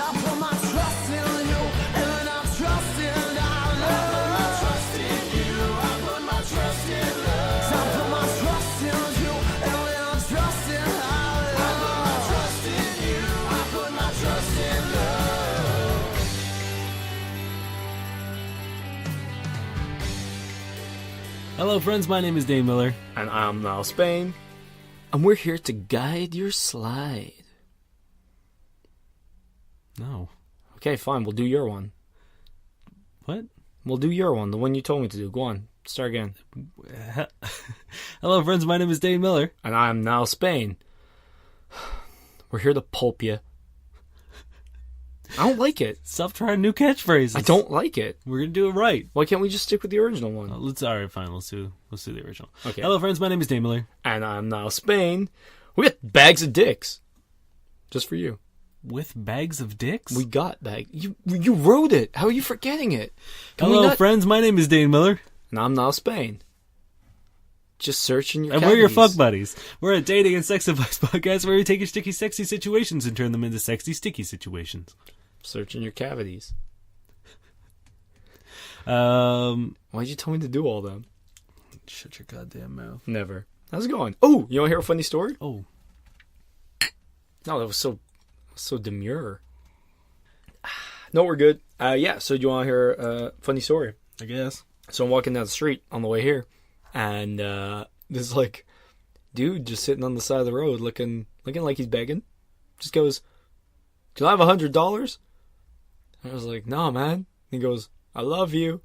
I put my trust in you, and I trust in love. I put my trust in you, I put my trust in love. I put my trust in you, and I trust in love. I put my trust in you, I put my trust in love. Hello friends, my name is Dane Miller. And I'm Niall Spain. And we're here to guide your slide. No. Okay, fine, we'll do your one. What? We'll do your one, the one you told me to do. Go on, start again. Hello friends, my name is Dane Miller. And I'm Niall Spain. We're here to pulp you. I don't like it. Stop trying new catchphrases. I don't like it. We're gonna do it right. Why can't we just stick with the original one? Alright, fine, let's do the original. Okay. Hello friends, my name is Dane Miller. And I'm Niall Spain. We got bags of dicks. Just for you. With bags of dicks? We got bags. You wrote it. How are you forgetting it? Hello friends, my name is Dane Miller. And I'm Niall Spain. Just searching your And cavities. we're your fuck buddies. We're a dating and sex advice podcast where we take your sticky, sexy situations and turn them into sexy, sticky situations. Searching your cavities. Um, Why'd you tell me to do all them? Shut your goddamn mouth. Never. How's it going? Oh, you want to hear a funny story? Oh. No, that was so demure. No, we're good. Yeah, so do you want to hear a funny story? I guess. So I'm walking down the street on the way here, and this like dude just sitting on the side of the road looking like he's begging. Just goes, "Can I have $100?" I was like, "No, man." And he goes, "I love you."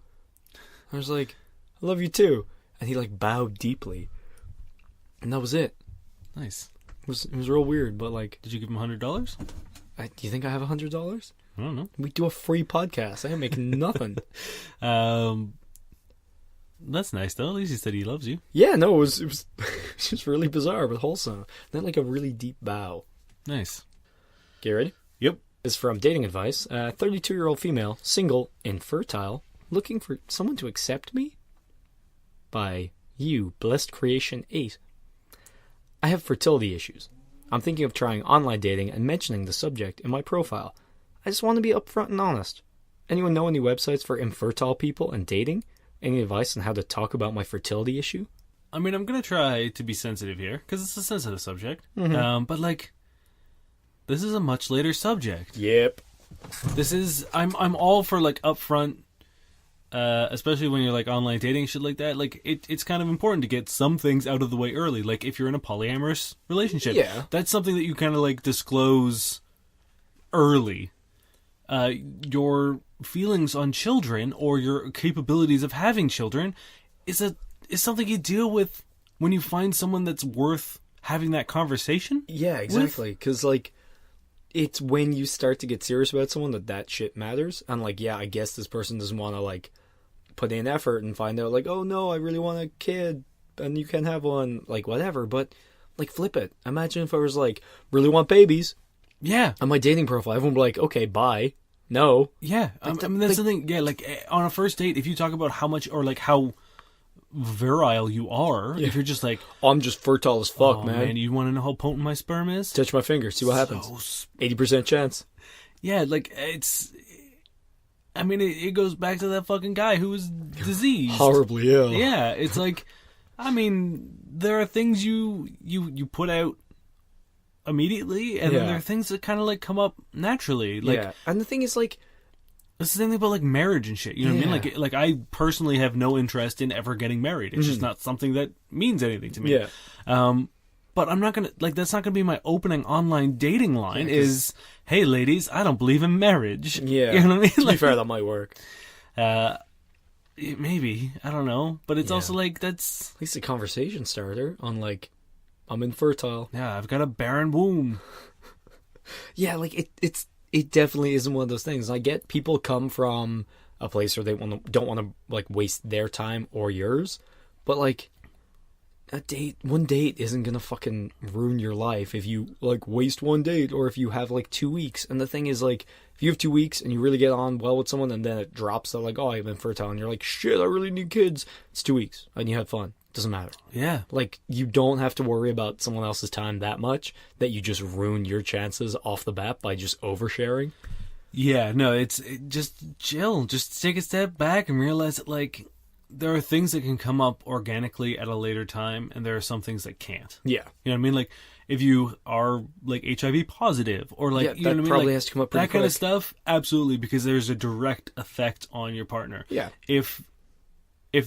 I was like, "I love you too." And he like bowed deeply, and that was it. Nice. It was real weird, but like, Did you give him $100? do you think I have $100? I don't know. We do a free podcast. I ain't making nothing. That's nice though. At least he said he loves you. Yeah, no, it was just really bizarre but wholesome. Then like a really deep bow. Nice. Get ready? Yep. This is from Dating Advice. 32-year-old female, single, infertile, looking for someone to accept me? By you, Blessed Creation 8. I have fertility issues. I'm thinking of trying online dating and mentioning the subject in my profile. I just want to be upfront and honest. Anyone know any websites for infertile people and dating? Any advice on how to talk about my fertility issue? I mean, I'm gonna try to be sensitive here because it's a sensitive subject. Mm-hmm. But like, this is a much later subject. Yep. This is I'm all for like upfront, especially when you're like online dating shit like that. Like it's kind of important to get some things out of the way early. Like if you're in a polyamorous relationship, Yeah. that's something that you kind of like disclose early. Your feelings on children or your capabilities of having children is something you deal with when you find someone that's worth having that conversation. Yeah, exactly. Because, like, it's when you start to get serious about someone that shit matters. And, like, yeah, I guess this person doesn't want to, like, put in effort and find out, like, oh, no, I really want a kid and you can have one, like, whatever. But, like, flip it. Imagine if I was, like, really want babies. Yeah. On my dating profile, everyone would be like, okay, bye. No. Yeah. I mean, that's the thing. Yeah, like, on a first date, if you talk about how much or, like, how virile you are, if you're just like, Oh, I'm just fertile as fuck, oh, man. you want to know how potent my sperm is? Touch my finger, see what happens. 80% chance. Yeah, like, it's... I mean, it goes back to that fucking guy who was diseased. Horribly ill. Yeah, it's like, I mean, there are things you put out immediately, and then Yeah. there are things that kind of like come up naturally. Like, yeah. And the thing is, like, it's the same thing about like marriage and shit. You know what I mean? Like I personally have no interest in ever getting married. It's just not something that means anything to me. Yeah. But I'm not gonna that's not gonna be my opening online dating line. Is, hey ladies, I don't believe in marriage. Yeah. You know what I mean? To be fair, that might work. Maybe, I don't know, but it's also like that's At least a conversation starter on, like, I'm infertile. yeah, I've got a barren womb. Yeah, like, it definitely isn't one of those things. I get people come from a place where they don't want to, like, waste their time or yours, but, like, one date isn't gonna fucking ruin your life if you, like, waste one date, or if you have, like, 2 weeks. And the thing is, like, if you have 2 weeks and you really get on well with someone and then it drops, they're like, oh, I'm infertile, and you're like, shit, I really need kids. It's 2 weeks and you had fun. Doesn't matter. Yeah. Like, you don't have to worry about someone else's time that much that you just ruin your chances off the bat by just oversharing. Yeah, no, just chill. Just take a step back and realize that, like, there are things that can come up organically at a later time, and there are some things that can't. Yeah. You know what I mean? Like, if you are, like, HIV positive, or, like, Yeah, you know what I that mean? probably Like, has to come up pretty that kind of quick. stuff, absolutely, because there's a direct effect on your partner. Yeah. If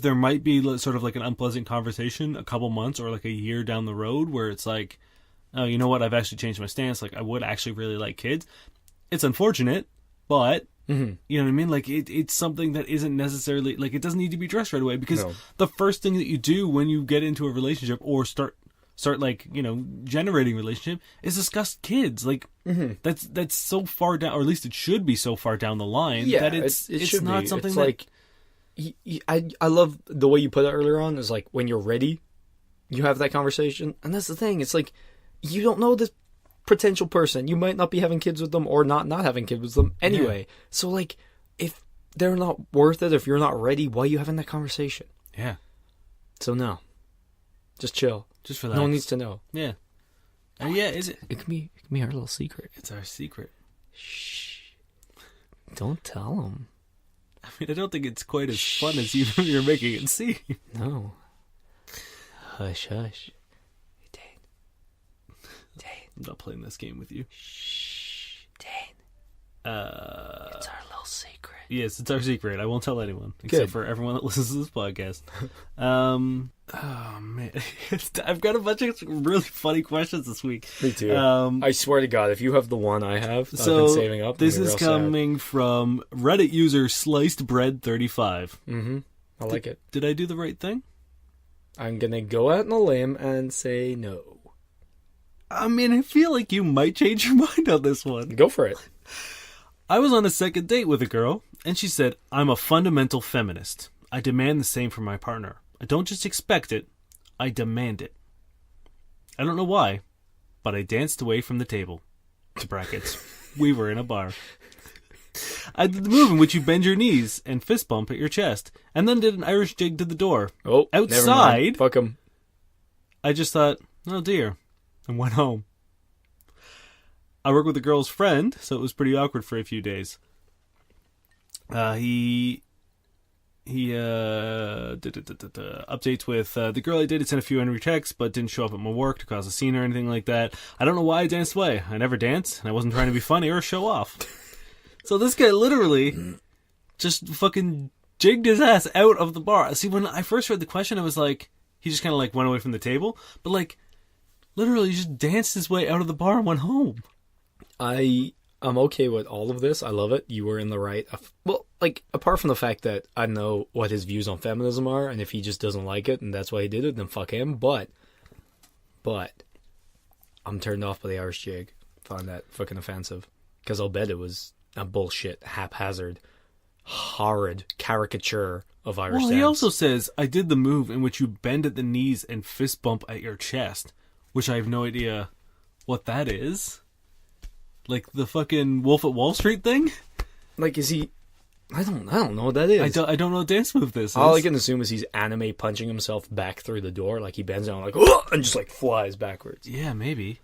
there might be sort of like an unpleasant conversation a couple months or like a year down the road where it's like, oh, you know what, I've actually changed my stance, like, I would actually really like kids. It's unfortunate, but you know what I mean? Like, it's something that isn't necessarily, like, it doesn't need to be addressed right away, because No. the first thing that you do when you get into a relationship or start like, you know, generating relationship is discuss kids. Like, that's so far down, or at least it should be so far down the line, that it it's should not be. something It's that, like, I love the way you put it earlier on, is like, when you're ready, you have that conversation. And that's the thing. It's like, you don't know this potential person. You might not be having kids with them, or not having kids with them anyway. Yeah. So, like, if they're not worth it, if you're not ready, why are you having that conversation? yeah, So no. Just chill. just for that. No one needs to know. Yeah. Yeah, is it? It can be our little secret. It's our secret. Shh. Don't tell them. I mean, I don't think it's quite as fun as you're making it seem. No. Hush, hush. Dane. I'm not playing this game with you. Shh. Dane. It's our little secret. Yes, it's our secret. I won't tell anyone, except Good. for everyone that listens to this podcast. Oh man, I've got a bunch of really funny questions this week. Me too. Um, I swear to God, if you have the one I have, I've so been saving up. this I'm is gonna be real coming from Reddit user SlicedBread35. sad. I like it. Did I do the right thing? I'm gonna go out on a limb and say no. I mean, I feel like you might change your mind on this one. Go for it. I was on a second date with a girl, and she said, I'm a fundamental feminist. I demand the same from my partner. I don't just expect it, I demand it. I don't know why, but I danced away from the table. To brackets. We were in a bar. I did the move in which you bend your knees and fist bump at your chest, and then did an Irish jig to the door. Oh, never mind. Outside, Fuck him. I just thought, oh dear, and went home. I work with a girl's friend, so it was pretty awkward for a few days. He updates with the girl I dated sent a few angry texts, but didn't show up at my work to cause a scene or anything like that. I don't know why I danced away. I never danced, and I wasn't trying to be funny or show off. So this guy literally just fucking jigged his ass out of the bar. See, when I first read the question, I was like, he just kind of like went away from the table, but like literally just danced his way out of the bar and went home. I'm okay with all of this. I love it. You were in the right. Well, like, apart from the fact that I know what his views on feminism are, and if he just doesn't like it and that's why he did it, then fuck him. But I'm turned off by the Irish jig. Find that fucking offensive. Because I'll bet it was a bullshit, haphazard, horrid caricature of Irish Well, dance. he also says, I did the move in which you bend at the knees and fist bump at your chest, which I have no idea what that is. Like the fucking Wolf at Wall Street thing? Like, is he... I don't know what that is. I don't know what dance move this is. All I can assume is he's anime punching himself back through the door. Like, he bends down like, "Ugh!" and just like flies backwards. Yeah, maybe.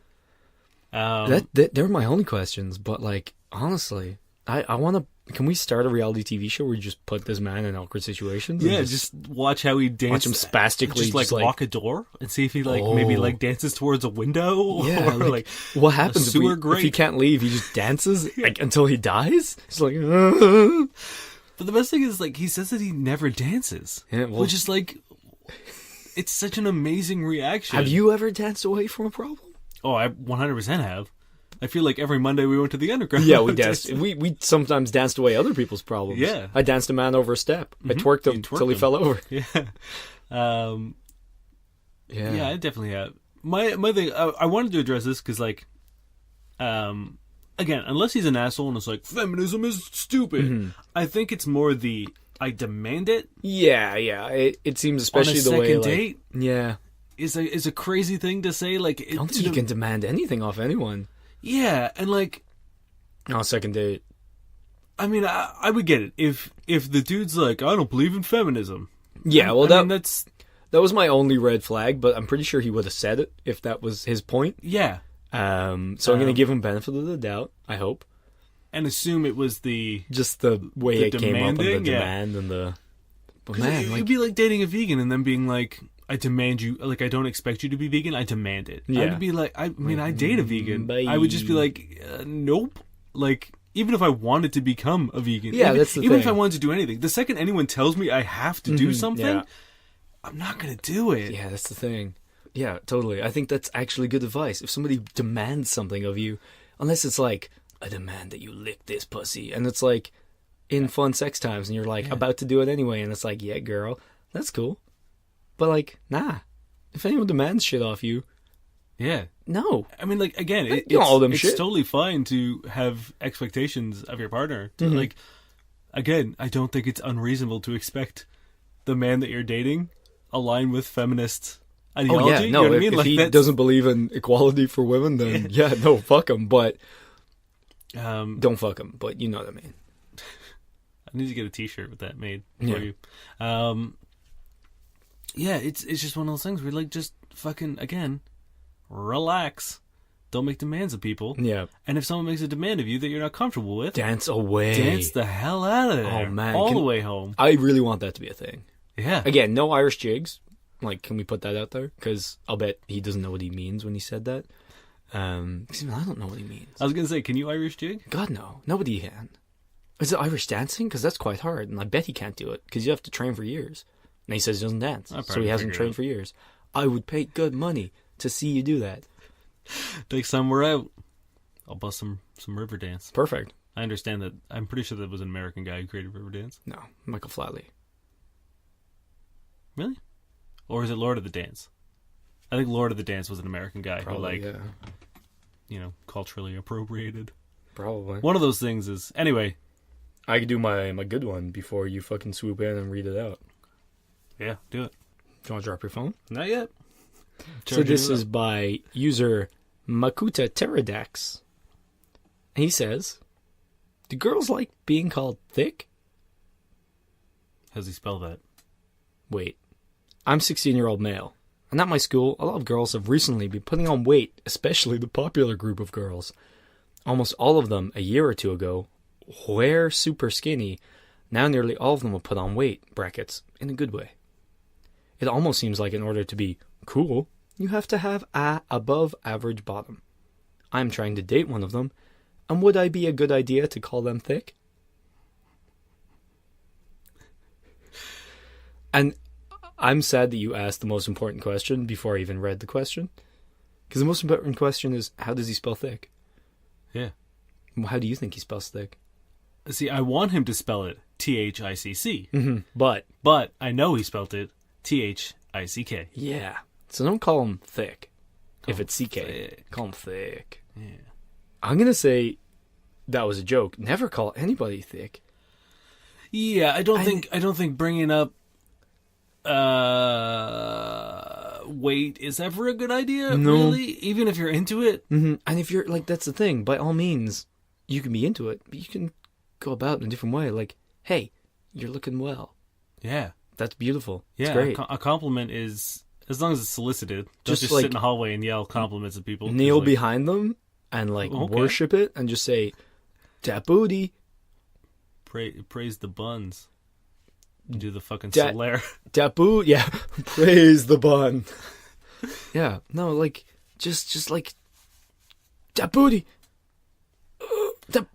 They're my only questions, but like, honestly, I want to... Can we start a reality TV show where we just put this man in awkward situations? and Yeah, just watch how he dances. watch him spastically just like lock a door and see if he like Oh. maybe like dances towards a window. Yeah, or like, what happens sewer if grate. he can't leave? He just dances like until he dies. He's like, But the best thing is like he says that he never dances, Yeah, well- which is like it's such an amazing reaction. have you ever danced away from a problem? Oh, I 100% have. I feel like every Monday we went to the underground. Yeah, we danced. We sometimes danced away other people's problems. Yeah. I danced a man over a step. I twerked him twerked till he him. fell over. Yeah. Yeah, I definitely have. My thing, I wanted to address this because, like, again, unless he's an asshole and it's like, feminism is stupid, I think it's more the, I demand it Yeah. It seems especially on a the way second like, date yeah. is a crazy thing to say. Like, I don't think you can demand anything off anyone Yeah, and like, on a second date. I mean, I would get it if the dude's like, I don't believe in feminism. Yeah, well, I mean, that's that was my only red flag, but I'm pretty sure he would have said it if that was his point. yeah. So I'm going to give him benefit of the doubt, I hope. and assume it was just the way the it came up and the demanding, yeah. demand and the. But 'Cause man, it'd like, be like dating a vegan and then being like, I demand you, like, I don't expect you to be vegan, I demand it. Yeah. I'd be like, I mean, I date a vegan. Bye. I would just be like, nope. Like, even if I wanted to become a vegan. Yeah, even, that's the even if thing. I wanted to do anything. The second anyone tells me I have to do something, yeah. I'm not going to do it. Yeah, that's the thing. Yeah, totally. I think that's actually good advice. If somebody demands something of you, unless it's like, I demand that you lick this pussy, and it's like in fun sex times, and you're like about to do it anyway, and it's like, yeah, girl, that's cool. But like, nah. If anyone demands shit off you, Yeah. no. I mean, like, again, You don't owe them it's shit. totally fine to have expectations of your partner. To, Mm-hmm. Like, again, I don't think it's unreasonable to expect the man that you're dating align with feminist ideology. Oh yeah, You no. know what I If, mean? if Like, he that's- doesn't believe in equality for women, then yeah, no, fuck him. But don't fuck him. But you know what I mean. I need to get a T-shirt with that made for Yeah. you. Yeah, it's just one of those things where, like, just fucking, again, relax. Don't make demands of people. Yeah, And if someone makes a demand of you that you're not comfortable with, dance away. dance the hell out of there. Oh, man. All the way home. I really want that to be a thing. Yeah. Again, no Irish jigs. Like, can we put that out there? Because I'll bet he doesn't know what he means when he said that. 'Cause even I don't know what he means. I was going to say, can you Irish jig? God, no. Nobody can. Is it Irish dancing? Because that's quite hard. And I bet he can't do it. Because you have to train for years. And he says he doesn't dance. I'll So probably he hasn't figure it trained out. for years. I would pay good money to see you do that. Next time we're out, I'll bust some river dance. Perfect. I understand that. I'm pretty sure that was an American guy who created river dance. No, Michael Flatley. Really? Or is it Lord of the Dance? I think Lord of the Dance was an American guy Probably, who, like, yeah. you know, culturally appropriated. Probably. One of those things is... Anyway. I could do my good one before you fucking swoop in and read it out. Yeah, do it. Do you want to drop your phone? Not yet. So this is by user Makuta Pterodax. He says, do girls like being called thick? How's he spell that? Wait. I'm 16-year-old male. And at my school, a lot of girls have recently been putting on weight, especially the popular group of girls. Almost all of them, a year or two ago, were super skinny. Now nearly all of them have put on weight, brackets, in a good way. It almost seems like in order to be cool, you have to have a above average bottom. I'm trying to date one of them, and would I be a good idea to call them thick? And I'm sad that you asked the most important question before I even read the question. Because the most important question is, how does he spell thick? Yeah. How do you think he spells thick? See, I want him to spell it Thicc. But, But I know he spelled it Thick. yeah. So don't call him thick. If him it's CK. thick. Call him thick. Yeah. I'm going to say that was a joke. Never call anybody thick. Yeah, I don't think bringing up weight is ever a good idea, No. really, even if you're into it. Mm-hmm. And if you're, like, that's the thing. By all means, you can be into it. But you can go about it in a different way. Like, hey, you're looking well. Yeah. That's beautiful. Yeah, It's great. a compliment is, as long as it's solicited, don't Just, just like, sit in the hallway and yell compliments at people. Kneel It's like, behind them and, like, Okay. worship it and just say, that booty. praise the buns. Do the fucking Da- Solaire. That boot. Yeah. Praise the bun. Yeah. No, like, just like, that booty. That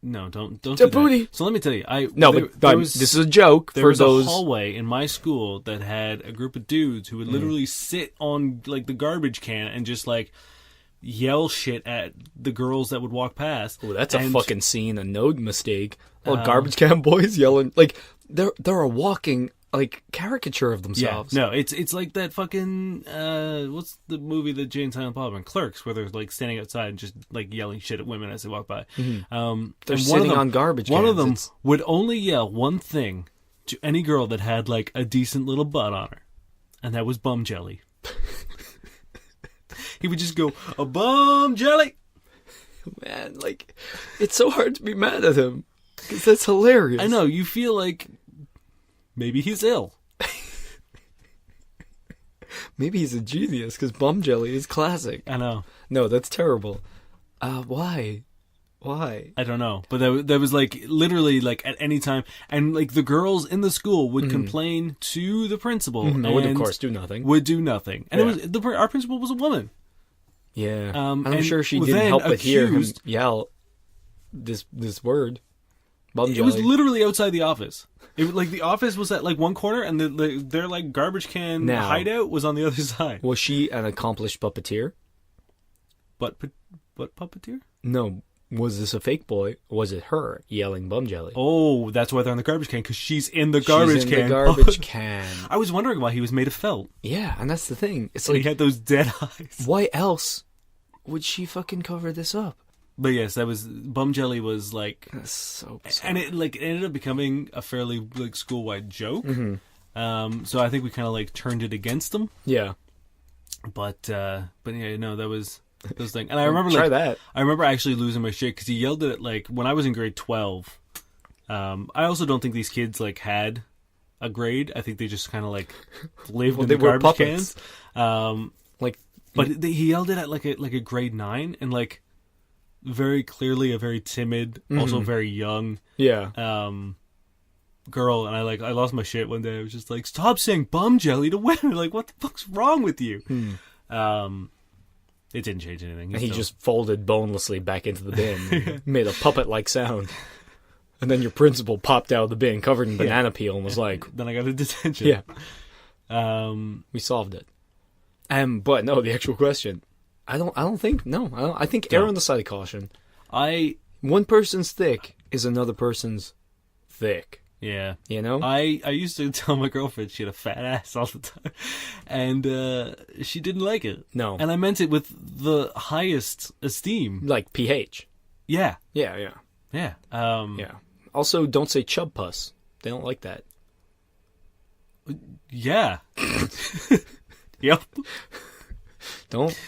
No, don't Da do that. booty. So let me tell you, No, there but was- this is a joke There for was those. a hallway in my school that had a group of dudes who would literally sit on, like, the garbage can and just, like, yell shit at the girls that would walk past. Oh, that's a And- fucking scene, a node mistake. All garbage can boys yelling, like, they're a walking, like, caricature of Yeah, themselves. no, it's like that fucking what's the movie that Jane Silent Bob and Clerks, where they're, like, standing outside and just, like, yelling shit at women as they walk by. They're and one sitting of them, on garbage One of cans. them It's- would only yell one thing to any girl that had, like, a decent little butt on her, and that was bum jelly. He would just go, a bum jelly. Man, like, it's so hard to be mad at him. Because that's hilarious. I know, you feel like maybe he's ill. Maybe he's a genius, because bum jelly is classic. I know. No, that's terrible. Why? Why? I don't know, but that was like literally like at any time, and like the girls in the school would complain to the principal, I would of and course do nothing. Would do nothing, and Yeah. it was our principal was a woman. Yeah, and I'm and sure she was didn't then help but hear him accused- yell this word. Bum It was jelly. literally outside the office. It was like the office was at like one corner, and their like garbage can Now- hideout was on the other side. Was she an accomplished puppeteer? But puppeteer? No. Was this a fake boy? Or was it her yelling bum jelly? Oh, that's why they're on the garbage can, because she's in the garbage She's in can. the garbage can. I was wondering why he was made of felt. Yeah, and that's the thing. It's So like, he had those dead eyes. why else would she fucking cover this up? But yes, that was bum jelly was like, That's so bizarre. and it like ended up becoming a fairly like school-wide joke. Mm-hmm. So I think we kind of like turned it against them. Yeah. But yeah, no, that was those thing. And I remember Try like, that. I remember actually losing my shit because he yelled it at like when I was in grade 12. I also don't think these kids like had a grade. I think they just kind of like lived in they the were garbage puppets. cans. Like, But he yelled it at like a grade 9 and like very clearly a very timid, also very young yeah. girl, and I lost my shit one day. I was just like, stop saying bum jelly to women. Like, what the fuck's wrong with you? It didn't change anything. And he just folded bonelessly back into the bin, made a puppet-like sound. And then your principal popped out of the bin covered in banana peel and was like, then I got a detention. yeah, we solved it. But no, the actual question. I think err on the side of caution. One person's thick is another person's thick. Yeah. You know? I used to tell my girlfriend she had a fat ass all the time, and she didn't like it. No. And I meant it with the highest esteem. Like pH. Yeah. Yeah. Yeah. Yeah. Also, don't say chub puss. They don't like that. Yeah. Yep. Don't.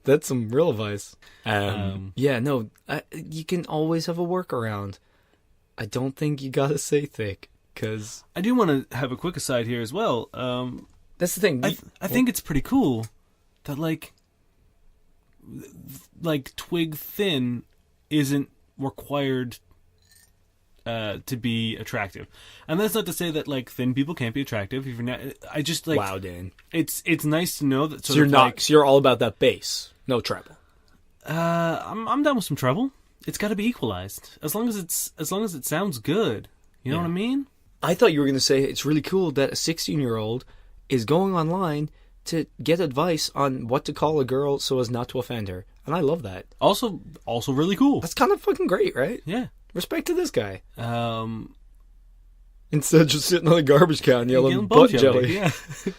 That's some real advice. Yeah, no, you can always have a workaround. I don't think you gotta say thick, because... I do want to have a quick aside here as well. That's the thing. I think it's pretty cool that, like twig thin isn't required to be attractive. And that's not to say that, like, thin people can't be attractive. If you're not, I just, like... Wow, Dan. It's nice to know that So you're all about that bass. No treble. I'm down with some treble. It's got to be equalized. As long as it sounds good. You know what I mean? I thought you were going to say it's really cool that a 16-year-old is going online to get advice on what to call a girl so as not to offend her. And I love that. Also really cool. That's kind of fucking great, right? Yeah. Respect to this guy. Instead of just sitting on the garbage can yelling bum butt jelly. Yeah.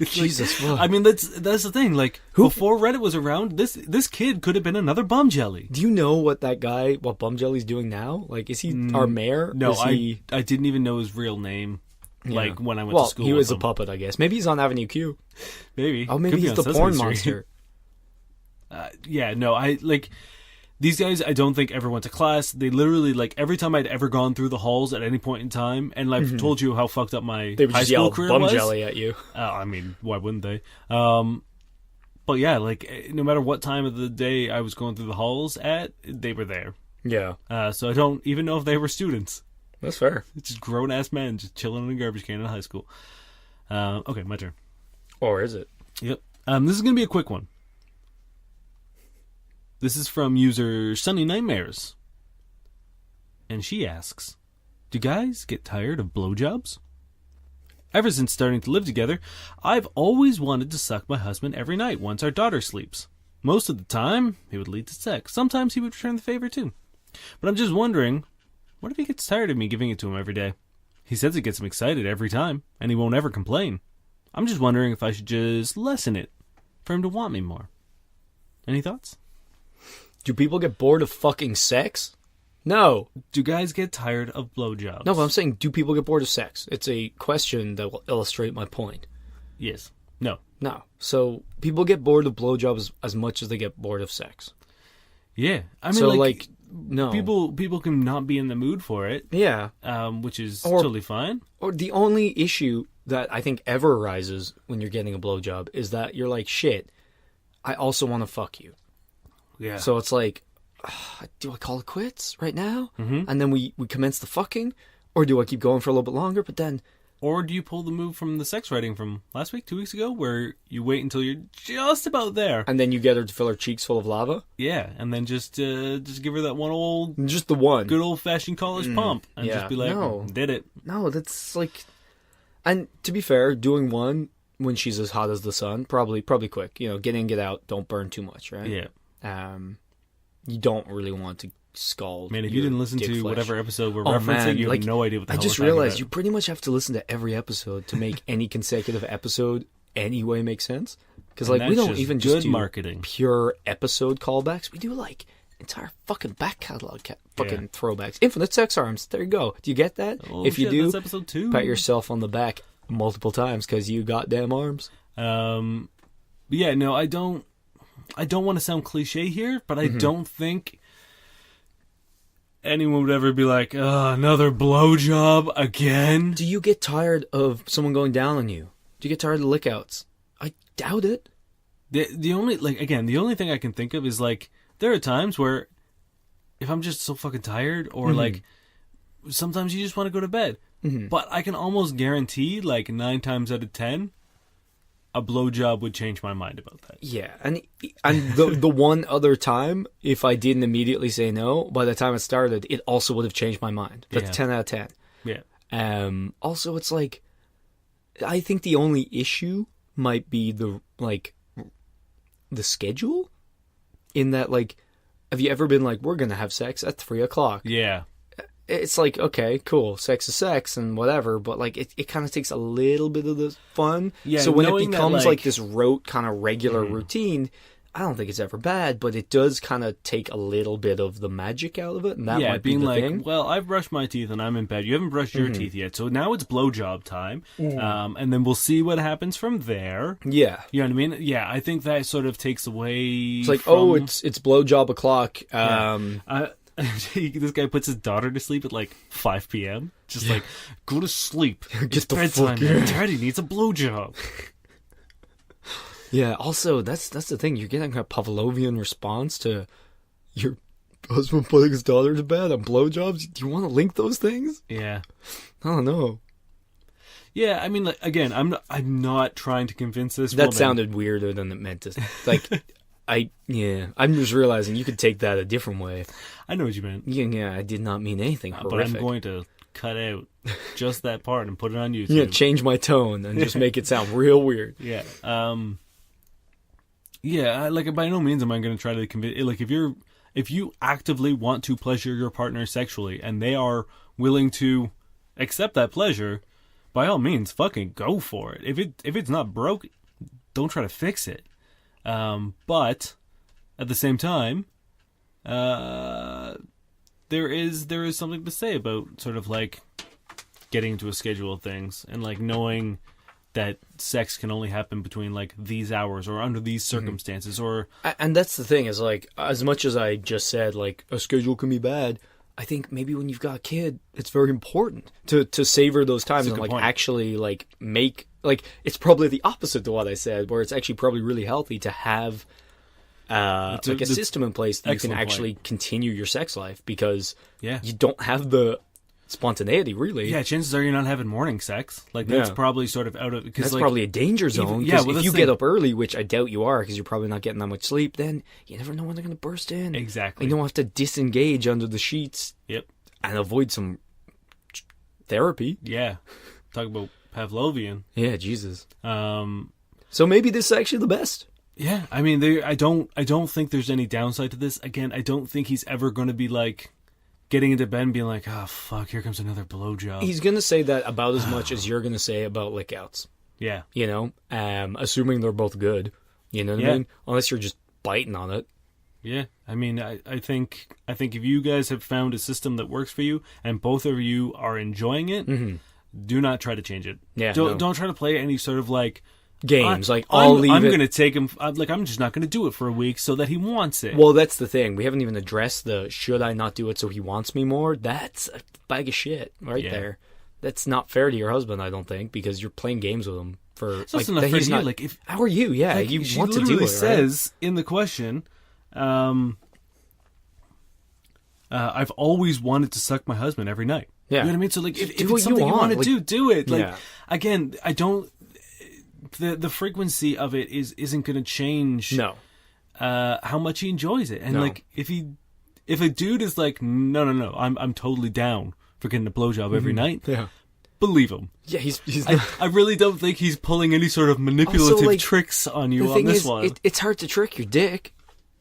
Jesus, fuck. I mean, that's the thing. Like, before Reddit was around, this kid could have been another bum jelly. Do you know what bum jelly's doing now? Like, is he our mayor? No, Is he... I didn't even know his real name. Yeah. Like, when I went to school he with was a him. puppet, I guess. Maybe he's on Avenue Q. Maybe. Oh, maybe Could be he's on the Sesame porn Street. monster. Yeah, no, I like these guys. I don't think ever went to class. They literally, like, every time I'd ever gone through the halls at any point in time, and I've told you how fucked up my They would high just school yell career bum was. jelly at you. I mean, why wouldn't they? But yeah, like, no matter what time of the day I was going through the halls at, they were there. Yeah. So I don't even know if they were students. That's fair. It's just grown ass men just chilling in a garbage can in high school. Okay, my turn. Or is it? Yep. This is gonna be a quick one. This is from user Sunny Nightmares. And she asks, do guys get tired of blowjobs? Ever since starting to live together, I've always wanted to suck my husband every night once our daughter sleeps. Most of the time, it would lead to sex. Sometimes he would return the favor too. But I'm just wondering, what if he gets tired of me giving it to him every day? He says it gets him excited every time, and he won't ever complain. I'm just wondering if I should just lessen it for him to want me more. Any thoughts? Do people get bored of fucking sex? No. Do guys get tired of blowjobs? No, but I'm saying, do people get bored of sex? It's a question that will illustrate my point. Yes. No. No. So, people get bored of blowjobs as much as they get bored of sex. Yeah. I mean, so, like, no. People can not be in the mood for it. Yeah. Which is totally fine. Or the only issue that I think ever arises when you're getting a blowjob is that you're like, shit, I also want to fuck you. Yeah. So it's like, do I call it quits right now? And then we commence the fucking? Or do I keep going for a little bit longer, but then... Or do you pull the move from the sex writing from last week, 2 weeks ago, where you wait until you're just about there, and then you get her to fill her cheeks full of lava? Yeah, and then just give her that one old, just the one good old fashioned college pump, and just be like, no, did it? No, that's like, and to be fair, doing one when she's as hot as the sun, probably quick. You know, get in, get out, don't burn too much, right? Yeah. You don't really want to scald. Man, if you didn't listen to flesh. whatever episode we're referencing, you have no idea what the hell I just we're talking realized about. you pretty much have to listen to every episode to make any consecutive episode anyway make sense. Because like we don't even just do marketing. Pure episode callbacks. We do like entire fucking back catalog fucking throwbacks. Infinite sex arms. There you go. Do you get that? Oh, if you do, that's episode 2. pat yourself on the back multiple times because you goddamn arms. But yeah, no, I don't want to sound cliche here, but I don't think anyone would ever be like, another blowjob again. Do you get tired of someone going down on you? Do you get tired of lick outs? I doubt it. The only thing I can think of is like there are times where if I'm just so fucking tired or like sometimes you just want to go to bed. But I can almost guarantee like 9 times out of 10 a blowjob would change my mind about that. Yeah, and the one other time, if I didn't immediately say no, by the time it started, it also would have changed my mind. That's 10 out of 10. Yeah. Also, it's like, I think the only issue might be the schedule. In that, like, have you ever been like, we're gonna have sex at 3:00? Yeah. It's like, okay, cool, sex is sex and whatever, but like it kind of takes a little bit of the fun. Yeah, so when it becomes that, like this rote kind of regular routine, I don't think it's ever bad, but it does kind of take a little bit of the magic out of it, and that might be the thing. Well, I've brushed my teeth and I'm in bed. You haven't brushed your teeth yet, so now it's blowjob time, and then we'll see what happens from there. Yeah, you know what I mean? Yeah, I think that sort of takes away. It's like, from... it's blowjob o'clock. This guy puts his daughter to sleep at like 5 p.m. Just like, go to sleep. Get it's the bedtime. fuck out. Daddy needs a blowjob. Yeah. Also, that's the thing. You're getting a Pavlovian response to your husband putting his daughter to bed on blowjobs. Do you want to link those things? Yeah. I don't know. Yeah, I mean, like, again, I'm not trying to convince this That woman. sounded weirder than it meant to. Like, I'm just realizing you could take that a different way. I know what you meant. Yeah, I did not mean anything horrific. But I'm going to cut out just that part and put it on YouTube. Yeah, change my tone and just make it sound real weird. Yeah. Yeah, like, by no means am I going to try to convince... Like, if you actively want to pleasure your partner sexually and they are willing to accept that pleasure, by all means, fucking go for it. If it's not broke, don't try to fix it. But at the same time, there is something to say about sort of like getting into a schedule of things and like knowing that sex can only happen between like these hours or under these circumstances or... And that's the thing is like, as much as I just said like a schedule can be bad, I think maybe when you've got a kid, it's very important to savor those times and like point. actually like make, like, it's probably the opposite to what I said, where it's actually probably really healthy to have like a system in place that you can actually continue your sex life because you don't have the spontaneity, really. Yeah, chances are you're not having morning sex. Like, that's probably sort of out of... That's like, probably a danger zone. If you get up early, which I doubt you are because you're probably not getting that much sleep, then you never know when they're going to burst in. Exactly. You don't have to disengage under the sheets. Yep. And avoid some therapy. Yeah. Talk about Pavlovian. Yeah, Jesus. So maybe this is actually the best. Yeah, I mean, I don't think there's any downside to this. Again, I don't think he's ever going to be like... getting into bed and being like, oh, fuck, here comes another blowjob. He's going to say that about as much as you're going to say about lickouts. Yeah. You know, assuming they're both good. You know what I mean? Unless you're just biting on it. Yeah. I mean, I think if you guys have found a system that works for you and both of you are enjoying it, do not try to change it. Yeah. Don't try to play any sort of like... games. I'm going to take him... I'm just not going to do it for a week so that he wants it. Well, that's the thing. We haven't even addressed the should I not do it so he wants me more? That's a bag of shit right there. That's not fair to your husband, I don't think, because you're playing games with him. It's also not fair to you. Like, how are you? Yeah, like, you she want to do literally it, says in the question... I've always wanted to suck my husband every night. Yeah. You know what I mean? So, like, if Do what it's something you you want want. to do it. Like, Yeah. again, I don't... The frequency of it isn't going to change No. how much he enjoys it. And, No. like, if a dude is like, no, I'm totally down for getting a blowjob every night, Yeah. believe him. Yeah, he's I really don't think he's pulling any sort of manipulative Also, like, tricks on you the on thing this is, one. it's hard to trick your dick.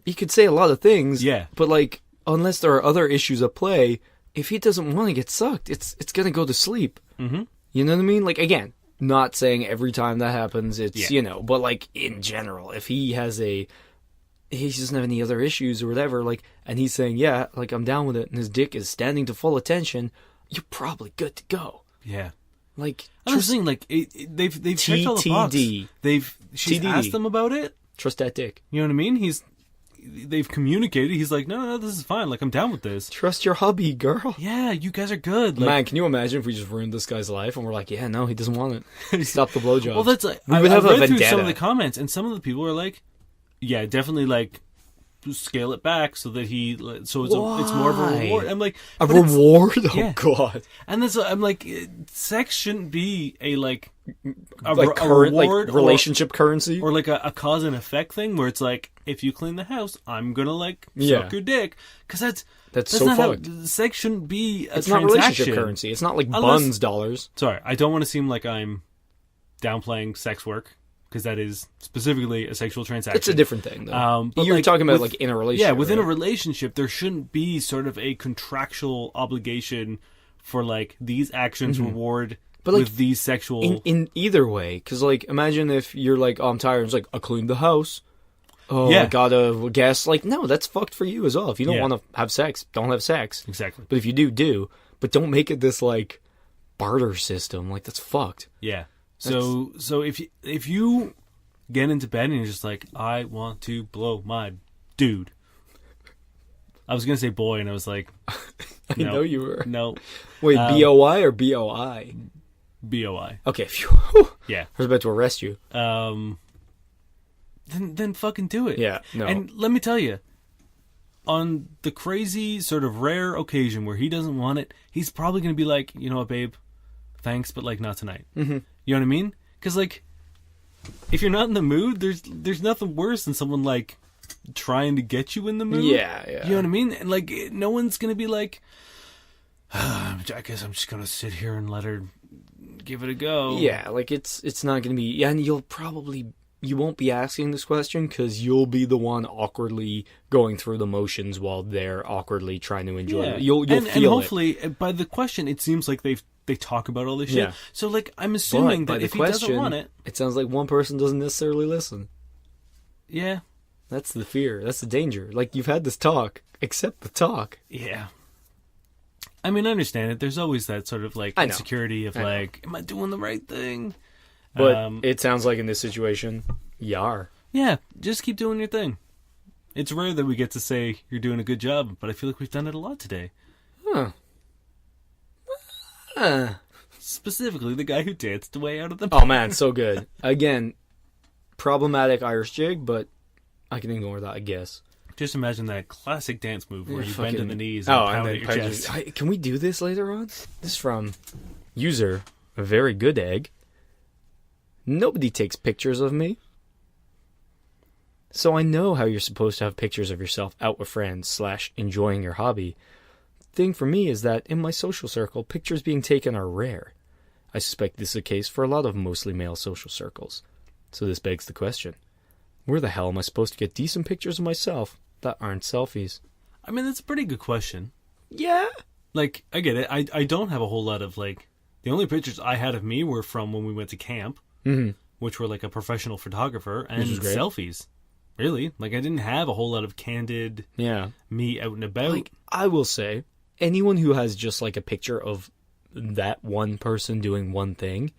You could say a lot of things. Yeah. But, like, unless there are other issues at play, if he doesn't want to get sucked, it's going to go to sleep. Mm-hmm. You know what I mean? Like, again, not saying every time that happens, it's, Yeah. you know, but, like, in general, if he doesn't have any other issues or whatever, like, and he's saying, yeah, like, I'm down with it, and his dick is standing to full attention, you're probably good to go. Yeah. Like, I'm just saying, like, they've checked all the TTD. boxes. She's TDD. asked them about it. trust that dick. You know what I mean? They've communicated. He's like, no, this is fine. Like, I'm down with this. Trust your hubby, girl. Yeah, you guys are good. Like, Man, can you imagine if we just ruined this guy's life and we're like, yeah, no, he doesn't want it. Stop the blowjob. well, that's like, We I would have a read through some vendetta. of the comments, and some of the people are like, yeah, definitely, like, scale it back so that it's more of a Why? reward. I'm like, a but it's- reward? Oh, yeah. God. And that's I'm like, sex shouldn't be a like a Current, reward relationship currency? or like a cause and effect thing where it's like, if you clean the house, I'm gonna like Yeah. suck your dick, because that's so not fucked. how sex shouldn't be a It's not transaction. relationship currency. It's not like Unless- buns dollars. Sorry, I don't want to seem like I'm downplaying sex work, because that is specifically a sexual transaction. It's a different thing, though. But You're like, talking about with- like in a relationship. Yeah, within right? a relationship, there shouldn't be sort of a contractual obligation for like these actions reward Mm-hmm. But, like, with these sexual. in either way, because like imagine if you're like, oh, I'm tired. It's like, I cleaned the house. Oh, Yeah. I got a guest. Like, no, that's fucked for you as well. If you don't Yeah. want to have sex, don't have sex. Exactly. But if you do. But don't make it this like barter system. Like, that's fucked. Yeah. So if you get into bed and you're just like, I want to blow my dude. I was gonna say boy, and I was like, I no, know you were. no, Wait, BOI or BOI? BOI. Okay, phew. Yeah. I was about to arrest you. Then fucking do it. Yeah, no. And let me tell you, on the crazy sort of rare occasion where he doesn't want it, he's probably going to be like, you know what, babe, thanks, but like not tonight. Mm-hmm. You know what I mean? Because like, if you're not in the mood, there's nothing worse than someone like trying to get you in the mood. Yeah. You know what I mean? And like, no one's going to be like, I guess I'm just going to sit here and let her give it a go. Yeah, like it's not going to be, and you won't be asking this question because you'll be the one awkwardly going through the motions while they're awkwardly trying to enjoy it. You'll and feel hopefully by the question, it seems like they talk about all this shit. Yeah. So like, I'm it. assuming But by that the if he doesn't question, want it, it sounds like one person doesn't necessarily listen. yeah, That's the fear. That's the danger. Like, you've had this talk. Accept the talk. yeah. I mean, I understand it. There's always that sort of like I know. insecurity of I know. like, am I doing the right thing? But it sounds like in this situation, you are. Yeah, just keep doing your thing. It's rare that we get to say you're doing a good job, but I feel like we've done it a lot today. Specifically, the guy who danced way out of the. Oh man, so good. Again, problematic Irish jig, but I can ignore that, I guess. Just imagine that classic dance move where you bend Fucking- at the knees and pound at your pound chest. Can we do this later on? This is from user a very good egg. Nobody takes pictures of me. So I know how you're supposed to have pictures of yourself out with friends / enjoying your hobby. Thing for me is that in my social circle, pictures being taken are rare. I suspect this is the case for a lot of mostly male social circles. So this begs the question. Where the hell am I supposed to get decent pictures of myself that aren't selfies? I mean, that's a pretty good question. Yeah. Like, I get it. I don't have a whole lot of, like... The only pictures I had of me were from when we went to camp, which were, like, a professional photographer, and was great. selfies. Really. Like, I didn't have a whole lot of candid Yeah. me out and about. Like, I will say, anyone who has just, like, a picture of that one person doing one thing,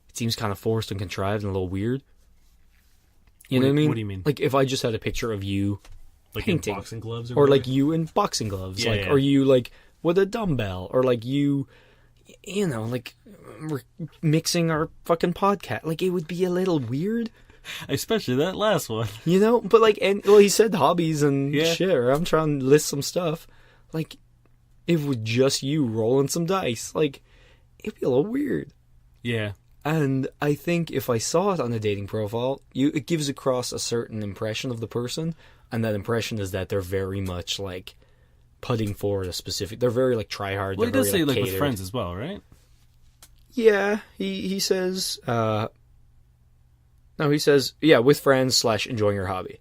it seems kind of forced and contrived and a little weird. You know what I mean? What do you mean? Like, if I just had a picture of you like painting. in boxing gloves? or like you in boxing gloves, Yeah, like, yeah. or you like with a dumbbell, or like you know, like we're mixing our fucking podcast. Like, it would be a little weird, Especially that last one. you know. But like, and well, he said hobbies and Yeah. shit. Or I'm trying to list some stuff. Like, if it was just you rolling some dice. Like, it'd be a little weird. Yeah. And I think if I saw it on a dating profile, it gives across a certain impression of the person, and that impression is that they're very much like putting forward a specific. They're very like try hard. Well, he does say like with catered. friends as well, right? Yeah, he says. No, he says with friends / enjoying your hobby.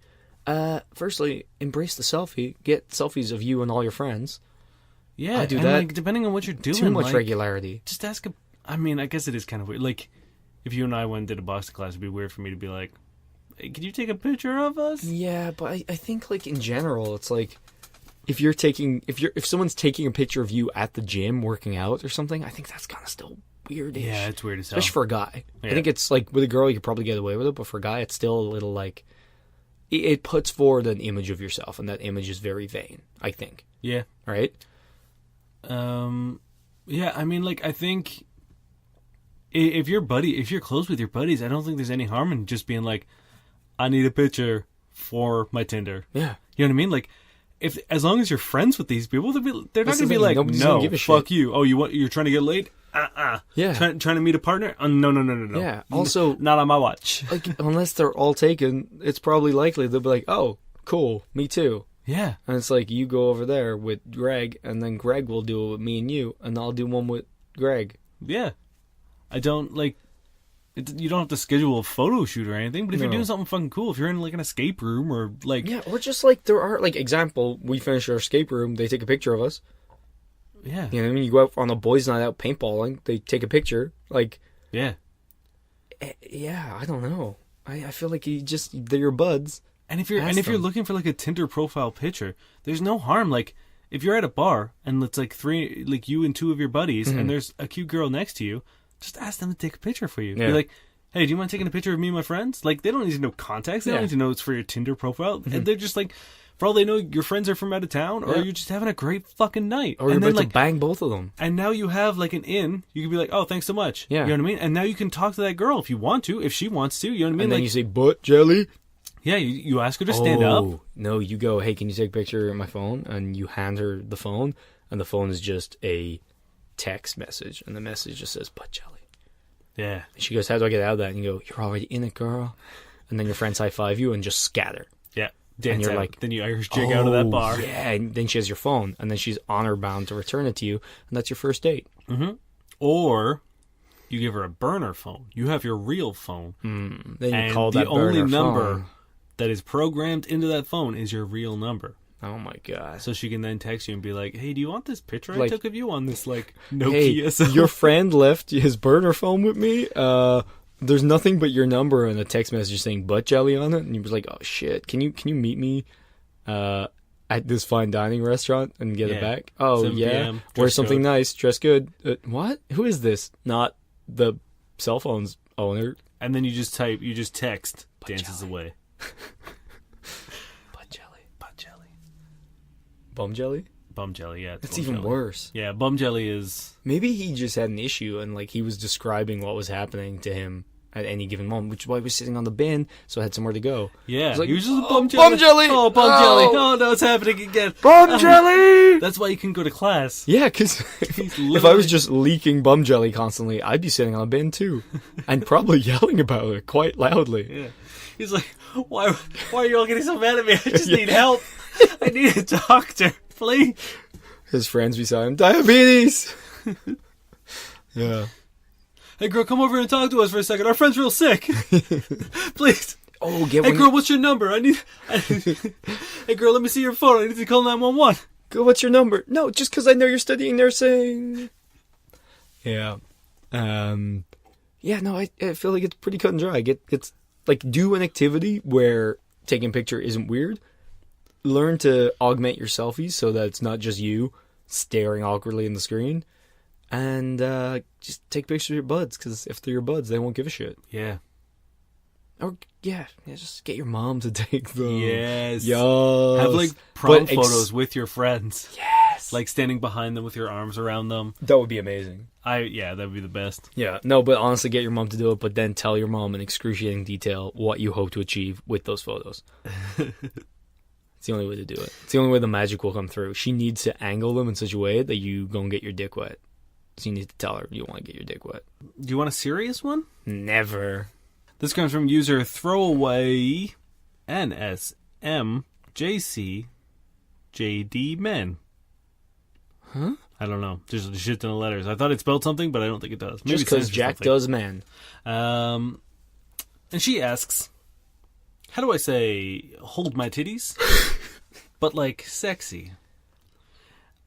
Firstly, embrace the selfie. Get selfies of you and all your friends. Yeah, I do and that. like, depending on what you're doing, Too much like, regularity. Just ask a. I mean, I guess it is kind of weird. Like, if you and I went and did a boxing class, it'd be weird for me to be like, hey, "Can you take a picture of us?" Yeah, but I think like in general, it's like if someone's taking a picture of you at the gym working out or something, I think that's kind of still weirdish. Yeah, it's weird as hell. Especially for a guy. Yeah. I think it's like with a girl you could probably get away with it, but for a guy it's still a little like it puts forward an image of yourself, and that image is very vain, I think. Yeah. Right? Yeah, I mean, like, I think if you're close with your buddies, I don't think there's any harm in just being like, I need a picture for my Tinder. Yeah. You know what I mean? Like, as long as you're friends with these people, they're not That's going to the be thing, like, nobody's gonna no, give a fuck shit. you. Oh, you're trying to get laid? Yeah. Trying to meet a partner? No. Yeah. Also, not on my watch. like unless they're all taken, it's probably likely they'll be like, "Oh, cool, me too." Yeah. And it's like you go over there with Greg, and then Greg will do it with me and you, and I'll do one with Greg. Yeah. I don't, like, you don't have to schedule a photo shoot or anything, but if you're No. doing something fucking cool, if you're in, like, an escape room or, like... Yeah, or just like there are like example, we finish our escape room, they take a picture of us. Yeah. You know what I mean? You go out on a boys' night out paintballing, they take a picture. Like, Yeah. yeah, I don't know. I feel like they're your buds. And if you're Ask you're them. looking for like a Tinder profile picture, there's no harm. Like if you're at a bar and it's like you and two of your buddies, Mm-hmm. and there's a cute girl next to you, just ask them to take a picture for you. Yeah. Be like, hey, do you mind taking a picture of me and my friends? Like they don't need to know context. They Yeah. don't need to know it's for your Tinder profile. And they're just like, for all they know, your friends are from out of town, or Yeah. you're just having a great fucking night. Or you're and then about like, to bang both of them. and now you have like an in. You can be like, oh, thanks so much. Yeah. You know what I mean? And now you can talk to that girl if you want to, if she wants to. You know what I mean? And then like, you say, "Butt jelly." yeah, you ask her to stand up. No, you go, "Hey, can you take a picture of my phone?" And you hand her the phone, and the phone is just a text message, and the message just says "butt jelly." Yeah. And she goes, "How do I get out of that?" And you go, "You're already in it, girl." And then your friends high five you and just scatter. Yeah. Dance you're out. like, then you Irish jig out of that bar. Yeah, and then she has your phone, and then she's honor bound to return it to you, and that's your first date. Or you give her a burner phone. You have your real phone. Then you And call the that only burner number phone. that is programmed into that phone is your real number. Oh my god! So she can then text you and be like, hey, do you want this picture I Like, took of you on this, like, Hey, Nokia cell? your friend left his burner phone with me. There's nothing but your number and a text message saying "butt jelly" on it, and he was like, "Oh shit! Can you meet me at this fine dining restaurant and get it Yeah. back?" Oh 7 yeah, p.m., wear dress something code. nice, dress good. What? Who is this? Not the cell phone's owner. And then you just text, dances jelly. away. Butt jelly, Butt jelly. bum jelly. Bum jelly, yeah. It's That's bum even jelly. worse. Yeah, bum jelly is... Maybe he just had an issue and like he was describing what was happening to him at any given moment, which is why he was sitting on the bin, so I had somewhere to go. Yeah, It's like, he was just a "Oh, bum jelly. bum jelly! Oh, bum Oh! jelly. Oh, no, it's happening again. Bum jelly! That's why you can go to class. Yeah, because He's if I literally- was just leaking bum jelly constantly, I'd be sitting on a bin too, and probably yelling about it quite loudly. Yeah. He's like, why are you all getting so mad at me? I just need help. I need a doctor, please. His friends beside him, diabetes. Yeah. Hey, girl, come over and talk to us for a second. Our friend's real sick. Please. Oh, get Hey, one. girl, what's your number? Hey, girl, let me see your phone. I need to call 911. Go, what's your number? No, just because I know you're studying nursing. Yeah. Yeah, no, I feel like it's pretty cut and dry. It's like, do an activity where taking a picture isn't weird. Learn to augment your selfies so that it's not just you staring awkwardly in the screen. And just take pictures of your buds, because if they're your buds, they won't give a shit. Yeah. Or, yeah, just get your mom to take them. Yes. Yes. Have, like, prom But photos with your friends. Yes. Like, standing behind them with your arms around them. That would be amazing. Yeah, that would be the best. Yeah, no, but honestly, get your mom to do it, but then tell your mom in excruciating detail what you hope to achieve with those photos. It's the only way to do it. It's the only way the magic will come through. She needs to angle them in such a way that you gonna get your dick wet. So you need to tell her you want to get your dick wet. Do you want a serious one? Never. This comes from user throwaway NSMJCJD Huh? I don't know. There's a shit ton of letters. I thought it spelled something, but I don't think it does. Maybe Just because Jack does, man. And she asks, how do I say hold my titties? But like sexy.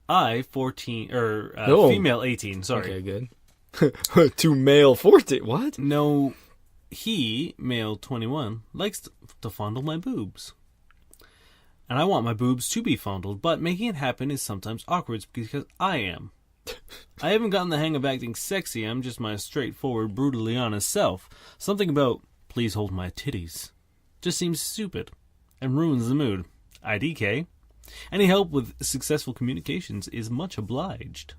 I 14 or female 18. Sorry. Okay, good. To male 14. What? No, he male 21 likes to fondle my boobs. And I want my boobs to be fondled, but making it happen is sometimes awkward because I am. I haven't gotten the hang of acting sexy. I'm just my straightforward, brutally honest self. Something about please hold my titties just seems stupid and ruins the mood. IDK. Any help with successful communications is much obliged.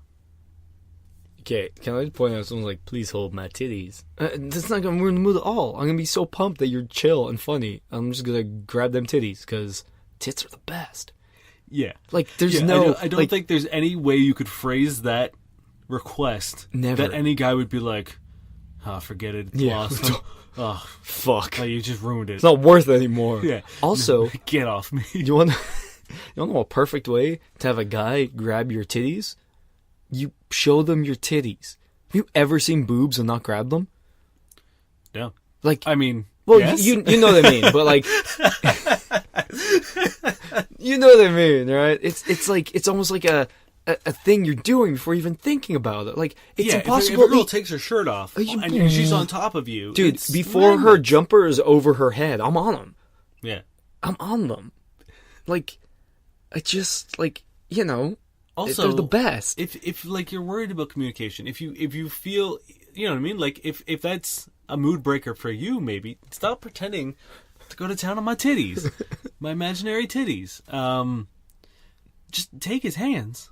Okay, can I just point out something like, please hold my titties? That's not going to ruin the mood at all. I'm going to be so pumped that you're chill and funny. I'm just going to grab them titties because tits are the best. Yeah. Like, there's I don't think there's any way you could phrase that request. Never. That any guy would be like, oh, forget it. It's lost. Oh, fuck. you just ruined it. It's not worth it anymore. Yeah. Also, get off me. You want to know a perfect way to have a guy grab your titties? You show them your titties. Have you ever seen boobs and not grab them? No. Like, I mean, well, yes? you know what I mean, but like, you know what I mean, right? It's like, it's almost like a thing you're doing before even thinking about it. Like, it's impossible. If a girl takes her shirt off and she's on top of you, dude, before her jumper is over her head, I'm on them. Yeah. I'm on them. Like, I just, like, you know, also, they're the best. If like you're worried about communication, if you feel, you know what I mean, like if that's a mood breaker for you, maybe stop pretending to go to town on my titties, my imaginary titties. Just take his hands,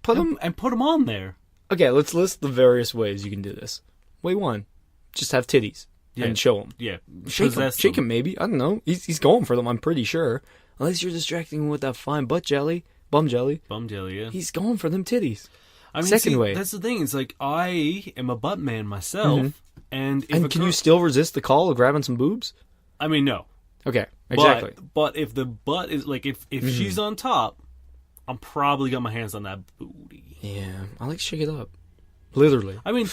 put them on there. Okay, let's list the various ways you can do this. Way 1, just have titties and show them. Yeah, shake him. Maybe, I don't know. He's going for them. I'm pretty sure. Unless you're distracting him with that fine bum jelly. Yeah. He's going for them titties. I mean, Second way. That's the thing. It's like I am a butt man myself, and can you still resist the call of grabbing some boobs? I mean, no. Okay, exactly. But if the butt is like if she's on top, I'm probably got my hands on that booty. Yeah, I like to shake it up. Literally. I mean,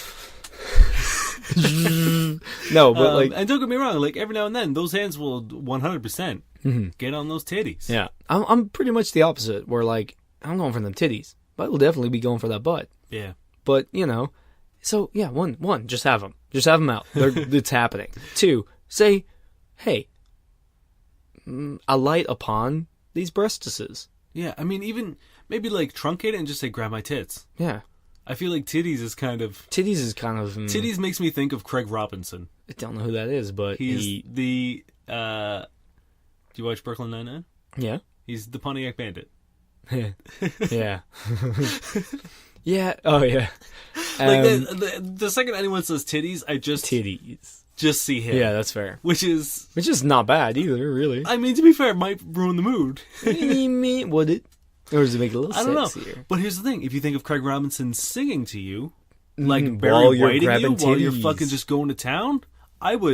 no, but like, and don't get me wrong. Like every now and then, those hands will 100% get on those titties. Yeah, I'm pretty much the opposite. Where like I'm going for them titties, but I will definitely be going for that butt. Yeah. But you know, so yeah, one, just have them out. It's happening. 2, say, hey, I light upon these breastises. Yeah, I mean, even maybe like truncate it and just say, grab my tits. Yeah. I feel like titties is kind of... Titties makes me think of Craig Robinson. I don't know who that is, but he's the... do you watch Brooklyn Nine-Nine? Yeah. He's the Pontiac Bandit. Yeah. Yeah. Oh, yeah. Like, the second anyone says titties, I just... Titties. Just see him. Yeah, that's fair. Which is not bad either, really. I mean, to be fair, it might ruin the mood. Would it? Or does it make it a little sexier? I don't know. But here's the thing. If you think of Craig Robinson singing to you, like Barry Whiting you while you're fucking just going to town, I'd be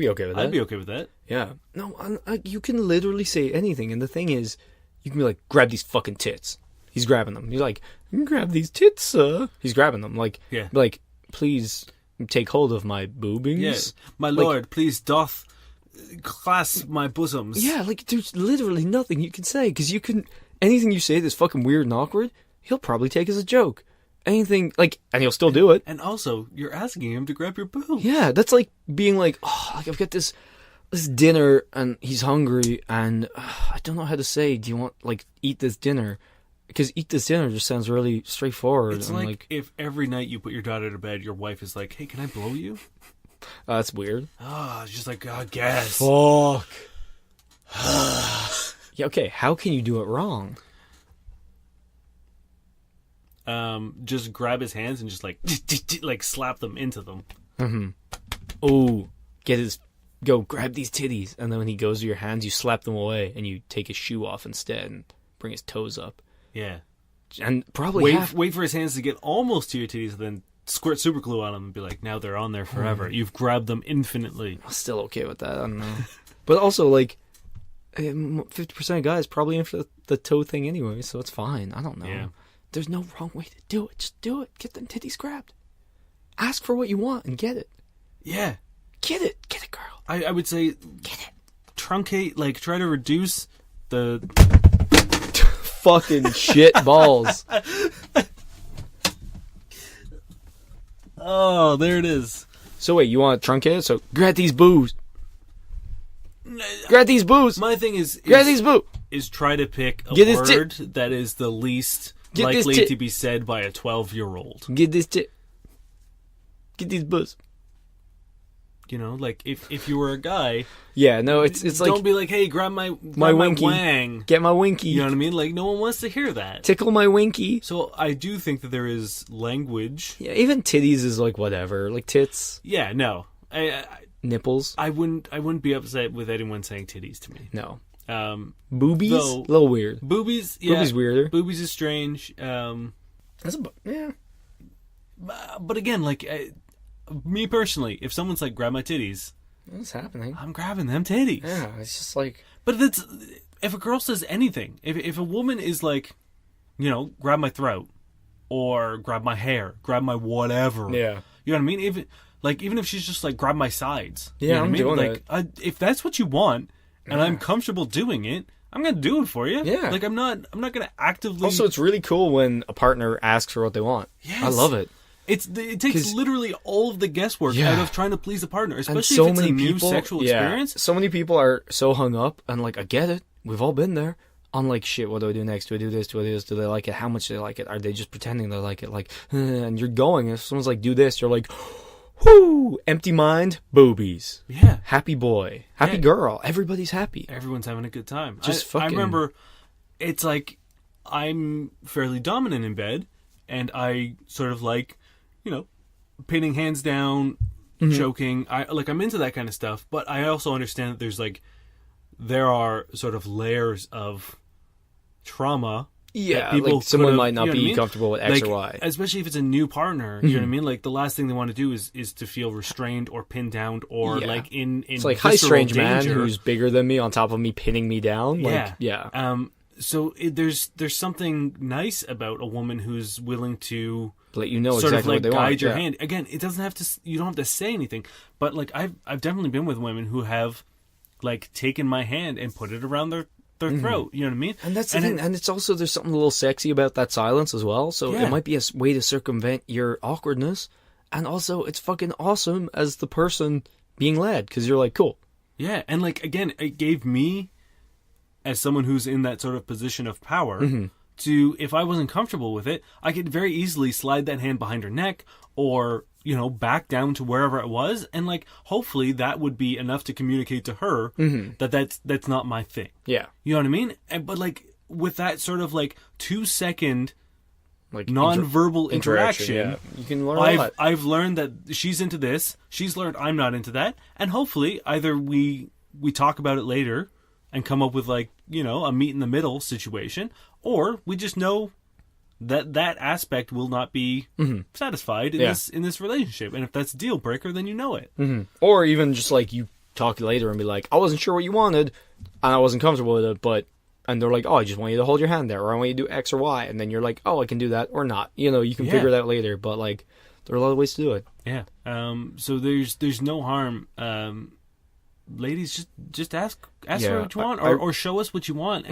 okay with that. I'd be okay with that. Yeah. No, you can literally say anything. And the thing is, you can be like, grab these fucking tits. He's grabbing them. He's like, grab these tits, sir. He's grabbing them. Like, yeah. Like, please take hold of my boobings. Yes. My lord, please doth clasp my bosoms. Yeah, like, there's literally nothing you can say. Because anything you say that's fucking weird and awkward, he'll probably take as a joke. Anything, like, and he'll still do it. And also, you're asking him to grab your boob. Yeah, that's like being like, oh, like, I've got this dinner, and he's hungry, and I don't know how to say, do you want, like, eat this dinner? Because eat this dinner just sounds really straightforward. It's like if every night you put your daughter to bed, your wife is like, hey, can I blow you? That's weird. It's just like, I guess. Fuck. Yeah, okay, how can you do it wrong? Just grab his hands and just like slap them into them. Mm-hmm. Oh, get his go grab these titties, and then when he goes to your hands, you slap them away, and you take his shoe off instead and bring his toes up. Yeah. And probably wait for his hands to get almost to your titties, then squirt super glue on them and be like, now they're on there forever. You've grabbed them infinitely. I'm still okay with that. I don't know. But also, like, 50% of guys probably in for the toe thing anyway, so it's fine. I don't know. Yeah. There's no wrong way to do it. Just do it. Get them titties grabbed. Ask for what you want and get it. Yeah. Get it. Get it, girl. I would say Get it. truncate, like, try to reduce the... Fucking shit balls. Oh, there it is. So wait, you want to truncate it? So grab these boos. Grab these boos. My thing is Grab these boos. is try to pick a Get this word that is the least Get this likely tit. to be said by a 12-year-old. Get this tit. Get these boos. You know, like if you were a guy, Yeah, no, it's like don't be like, hey, grab my winky. wang. Get my winky. You know what I mean? Like, no one wants to hear that. Tickle my winky. So I do think that there is language. Yeah, even titties is like whatever. Like tits, Yeah, no, nipples. I wouldn't be upset with anyone saying titties to me. No. Boobies, Boobies? A little weird. Boobies, yeah, Boobies weirder. Boobies is strange. Yeah. But again, like me personally, if someone's like, grab my titties, What's happening? I'm grabbing them titties. Yeah, it's just like... But if a girl says anything, if a woman is like, you know, grab my throat, or grab my hair, grab my whatever. Yeah. You know what I mean? Even if she's just like, grab my sides. Yeah, you know what I'm I mean? doing like, if that's what you want, and I'm comfortable doing it, I'm gonna do it for you. Yeah. Like I'm not gonna actively. Also, it's really cool when a partner asks for what they want. Yes. I love it. It takes literally all of the guesswork Yeah. out of trying to please a partner, especially And so if it's many a new people, sexual yeah, experience. so many people are so hung up, and like, I get it. We've all been there. On like, shit, what do I do next? Do I do this? Do I do this? Do they like it? How much do they like it? Are they just pretending they like it? Like, and you're going. If someone's like, do this, you're like, whoo, empty mind, boobies. Yeah. Happy boy, happy Yeah. girl. Everybody's happy. Everyone's having a good time. Just I fucking- remember, it's like I'm fairly dominant in bed, and I sort of like, you know, pinning hands down, choking. I'm into that kind of stuff, but I also understand that there are sort of layers of trauma. Yeah, that people like someone could've- might not you know what be I mean? comfortable with X Like, or Y. especially if it's a new partner. You know what I mean? Like the last thing they want to do is to feel restrained or pinned down or Yeah. like in It's like, hi, visceral strange man danger. who's bigger than me on top of me, pinning me down. Like, Yeah. yeah. So there's something nice about a woman who's willing to Let you know sort exactly of like what they guide want. your Yeah. hand. Again, it doesn't have to. You don't have to say anything. But like I've definitely been with women who have like taken my hand and put it around their throat. You know what I mean? And that's the thing. And it's also, there's something a little sexy about that silence as well. So Yeah. it might be a way to circumvent your awkwardness. And also, it's fucking awesome as the person being led, because you're like, cool. Yeah, and like again, it gave me, as someone who's in that sort of position of power, to, if I wasn't comfortable with it, I could very easily slide that hand behind her neck, or you know, back down to wherever it was, and like hopefully that would be enough to communicate to her that that's not my thing. Yeah. You know what I mean? But like with that sort of like 2-second Like non-verbal interaction, Yeah. You can learn a lot. I've learned that she's into this. She's learned I'm not into that, and hopefully either we talk about it later and come up with like, you know, a meet in the middle situation, or we just know that aspect will not be satisfied in this relationship, and if that's a deal breaker, then you know it. Or even just like you talk later and be like, I wasn't sure what you wanted, and I wasn't comfortable with it, and they're like, oh, I just want you to hold your hand there, or I want you to do X or Y, and then you're like, oh, I can do that or not. You know, you can figure it out later, but like, there are a lot of ways to do it. Yeah. So there's no harm. Ladies, just ask for what you want, or show us what you want,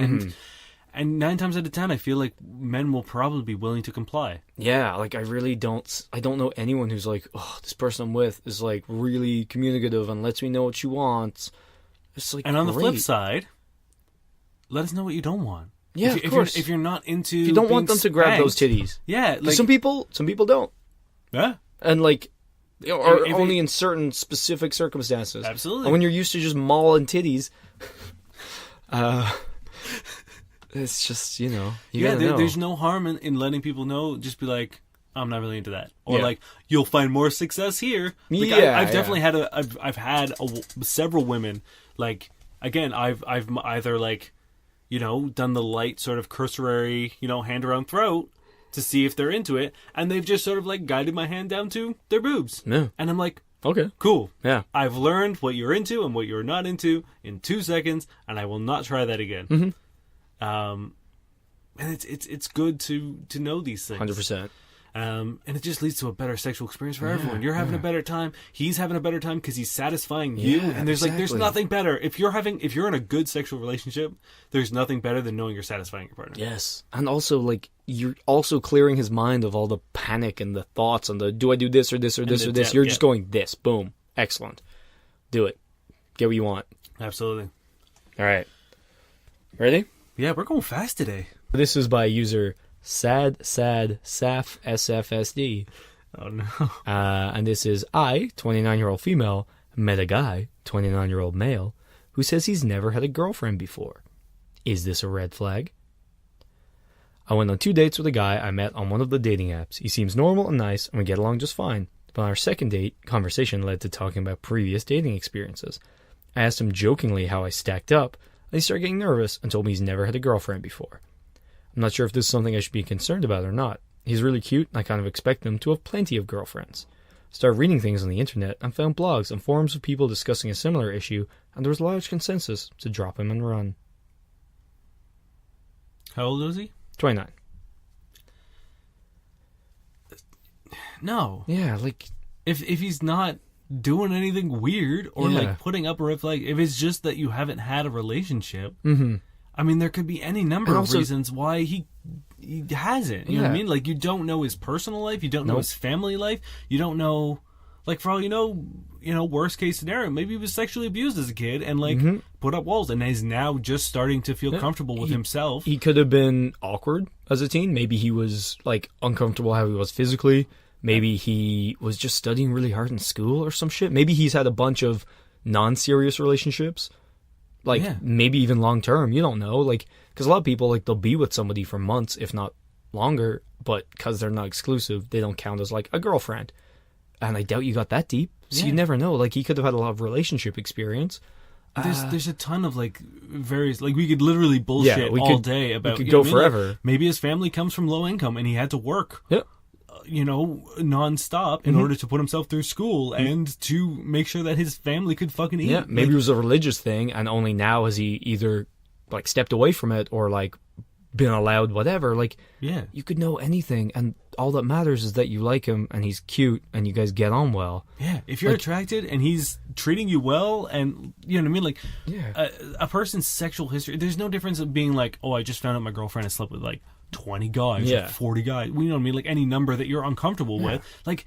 and 9 times out of 10, I feel like men will probably be willing to comply. Yeah, like I don't know anyone who's like, oh, this person I'm with is like really communicative and lets me know what she wants. It's like, And on the flip great. side, let us know what you don't want. Yeah, if of course. If you're not into, If you don't want being them to grab those spanked, titties. yeah, 'Cause like some people don't. yeah, And like, you know, or If only it- in certain specific circumstances. Absolutely. And when you're used to just mauling titties, it's just, you know, you gotta know. there's no harm in letting people know. Just be like, I'm not really into that. Or Yeah. like, you'll find more success here. Like, Yeah, I've definitely had I've had several women, like, again, I've either like, you know, done the light sort of cursory, you know, hand around throat to see if they're into it, and they've just sort of like guided my hand down to their boobs. Yeah. And I'm like, Okay. cool. Yeah. I've learned what you're into and what you're not into in 2 seconds, and I will not try that again. Mm-hmm. And it's good to know these things. 100%. And it just leads to a better sexual experience for everyone. You're having a better time. He's having a better time because he's satisfying you. Yeah, And there's exactly. nothing better. If you're in a good sexual relationship, there's nothing better than knowing you're satisfying your partner. Yes. And also, like, you're also clearing his mind of all the panic and the thoughts and the, do I do this or this or this or this? You're just going, this. Boom. Excellent. Do it. Get what you want. Absolutely. All right. Ready? Yeah, we're going fast today. This is by user SAF SFSD. Oh, no. And this is I, 29-year-old female, met a guy, 29-year-old male, who says he's never had a girlfriend before. Is this a red flag? I went on 2 dates with a guy I met on one of the dating apps. He seems normal and nice, and we get along just fine. But on our second date, conversation led to talking about previous dating experiences. I asked him jokingly how I stacked up, and he started getting nervous and told me he's never had a girlfriend before. I'm not sure if this is something I should be concerned about or not. He's really cute, and I kind of expect him to have plenty of girlfriends. Started reading things on the internet and found blogs and forums of people discussing a similar issue, and there was a large consensus to drop him and run. How old was he? 29. No. Yeah, like... If he's not doing anything weird or Yeah. like putting up a red flag, if it's just that you haven't had a relationship, Mm-hmm. I mean, there could be any number And of also- reasons why he hasn't. You know what I Yeah. mean? Like, you don't know his personal life. You don't know Nope. his family life. You don't know, like, for all you know, worst case scenario, maybe he was sexually abused as a kid and, like, put up walls and is now just starting to feel comfortable with himself. He could have been awkward as a teen. Maybe he was, like, uncomfortable how he was physically. Maybe he was just studying really hard in school or some shit. Maybe he's had a bunch of non-serious relationships. Like, maybe even long-term. You don't know. Like, because a lot of people, like, they'll be with somebody for months, if not longer, but because they're not exclusive, they don't count as, like, a girlfriend. And I doubt you got that deep. So you never know. Like, he could have had a lot of relationship experience. There's a ton of, like, various... Like, we could literally bullshit all day about... We could you know go what I mean? forever. Like, maybe his family comes from low income and he had to work... Yeah. non-stop in order to put himself through school and to make sure that his family could fucking eat. Yeah, maybe it was a religious thing, and only now has he either, like, stepped away from it or, like, been allowed whatever. Like, Yeah. you could know anything, and all that matters is that you like him, and he's cute, and you guys get on well. Yeah, if you're attracted and he's treating you well, and you know what I mean, like, Yeah. a person's sexual history, there's no difference of being like, oh, I just found out my girlfriend has slept with like 20 guys, or 40 guys. You know what I mean? Like, any number that you're uncomfortable with, like,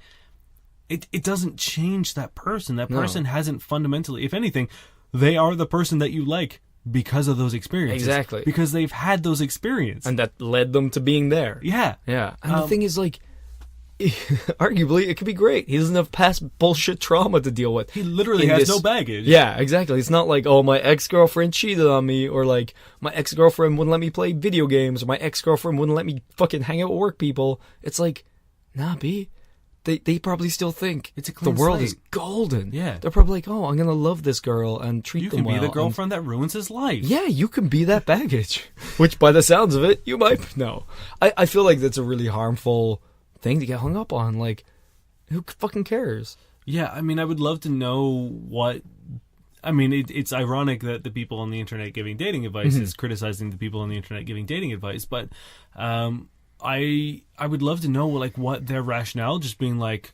it doesn't change that person. That person hasn't fundamentally, if anything, they are the person that you like because of those experiences. Exactly. Because they've had those experiences. And that led them to being there. Yeah. Yeah. And the thing is, like, arguably, it could be great. He doesn't have past bullshit trauma to deal with. He literally in has this- no baggage. Yeah, exactly. It's not like, oh, my ex-girlfriend cheated on me, or like, my ex-girlfriend wouldn't let me play video games, or my ex-girlfriend wouldn't let me fucking hang out with work people. It's like, nah, B. They probably still think It's a the clean world slate. is golden. Yeah. They're probably like, oh, I'm going to love this girl and treat You them can well. be the and- girlfriend that ruins his life. Yeah, you can be that baggage. Which, by the sounds of it, you might. No. I feel like that's a really harmful thing to get hung up on. Like, who fucking cares? Yeah, I mean, I would love to know what... I mean, it's ironic that the people on the internet giving dating advice is criticizing the people on the internet giving dating advice, but I would love to know, like, what their rationale, just being like,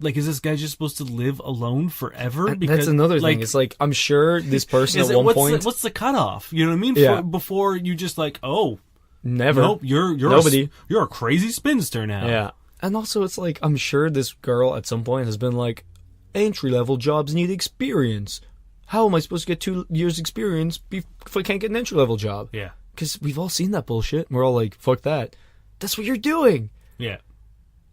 is this guy just supposed to live alone forever? Because, that's another thing. It's like, I'm sure this person at one point... what's the cutoff? You know what I mean? Yeah. Before you just like, oh, Never. nope, you're Nobody. you're a crazy spinster now. Yeah. And also, it's like, I'm sure this girl at some point has been like, entry-level jobs need experience. How am I supposed to get 2 years experience if I can't get an entry-level job? Yeah. Because we've all seen that bullshit. And we're all like, fuck that. That's what you're doing. Yeah.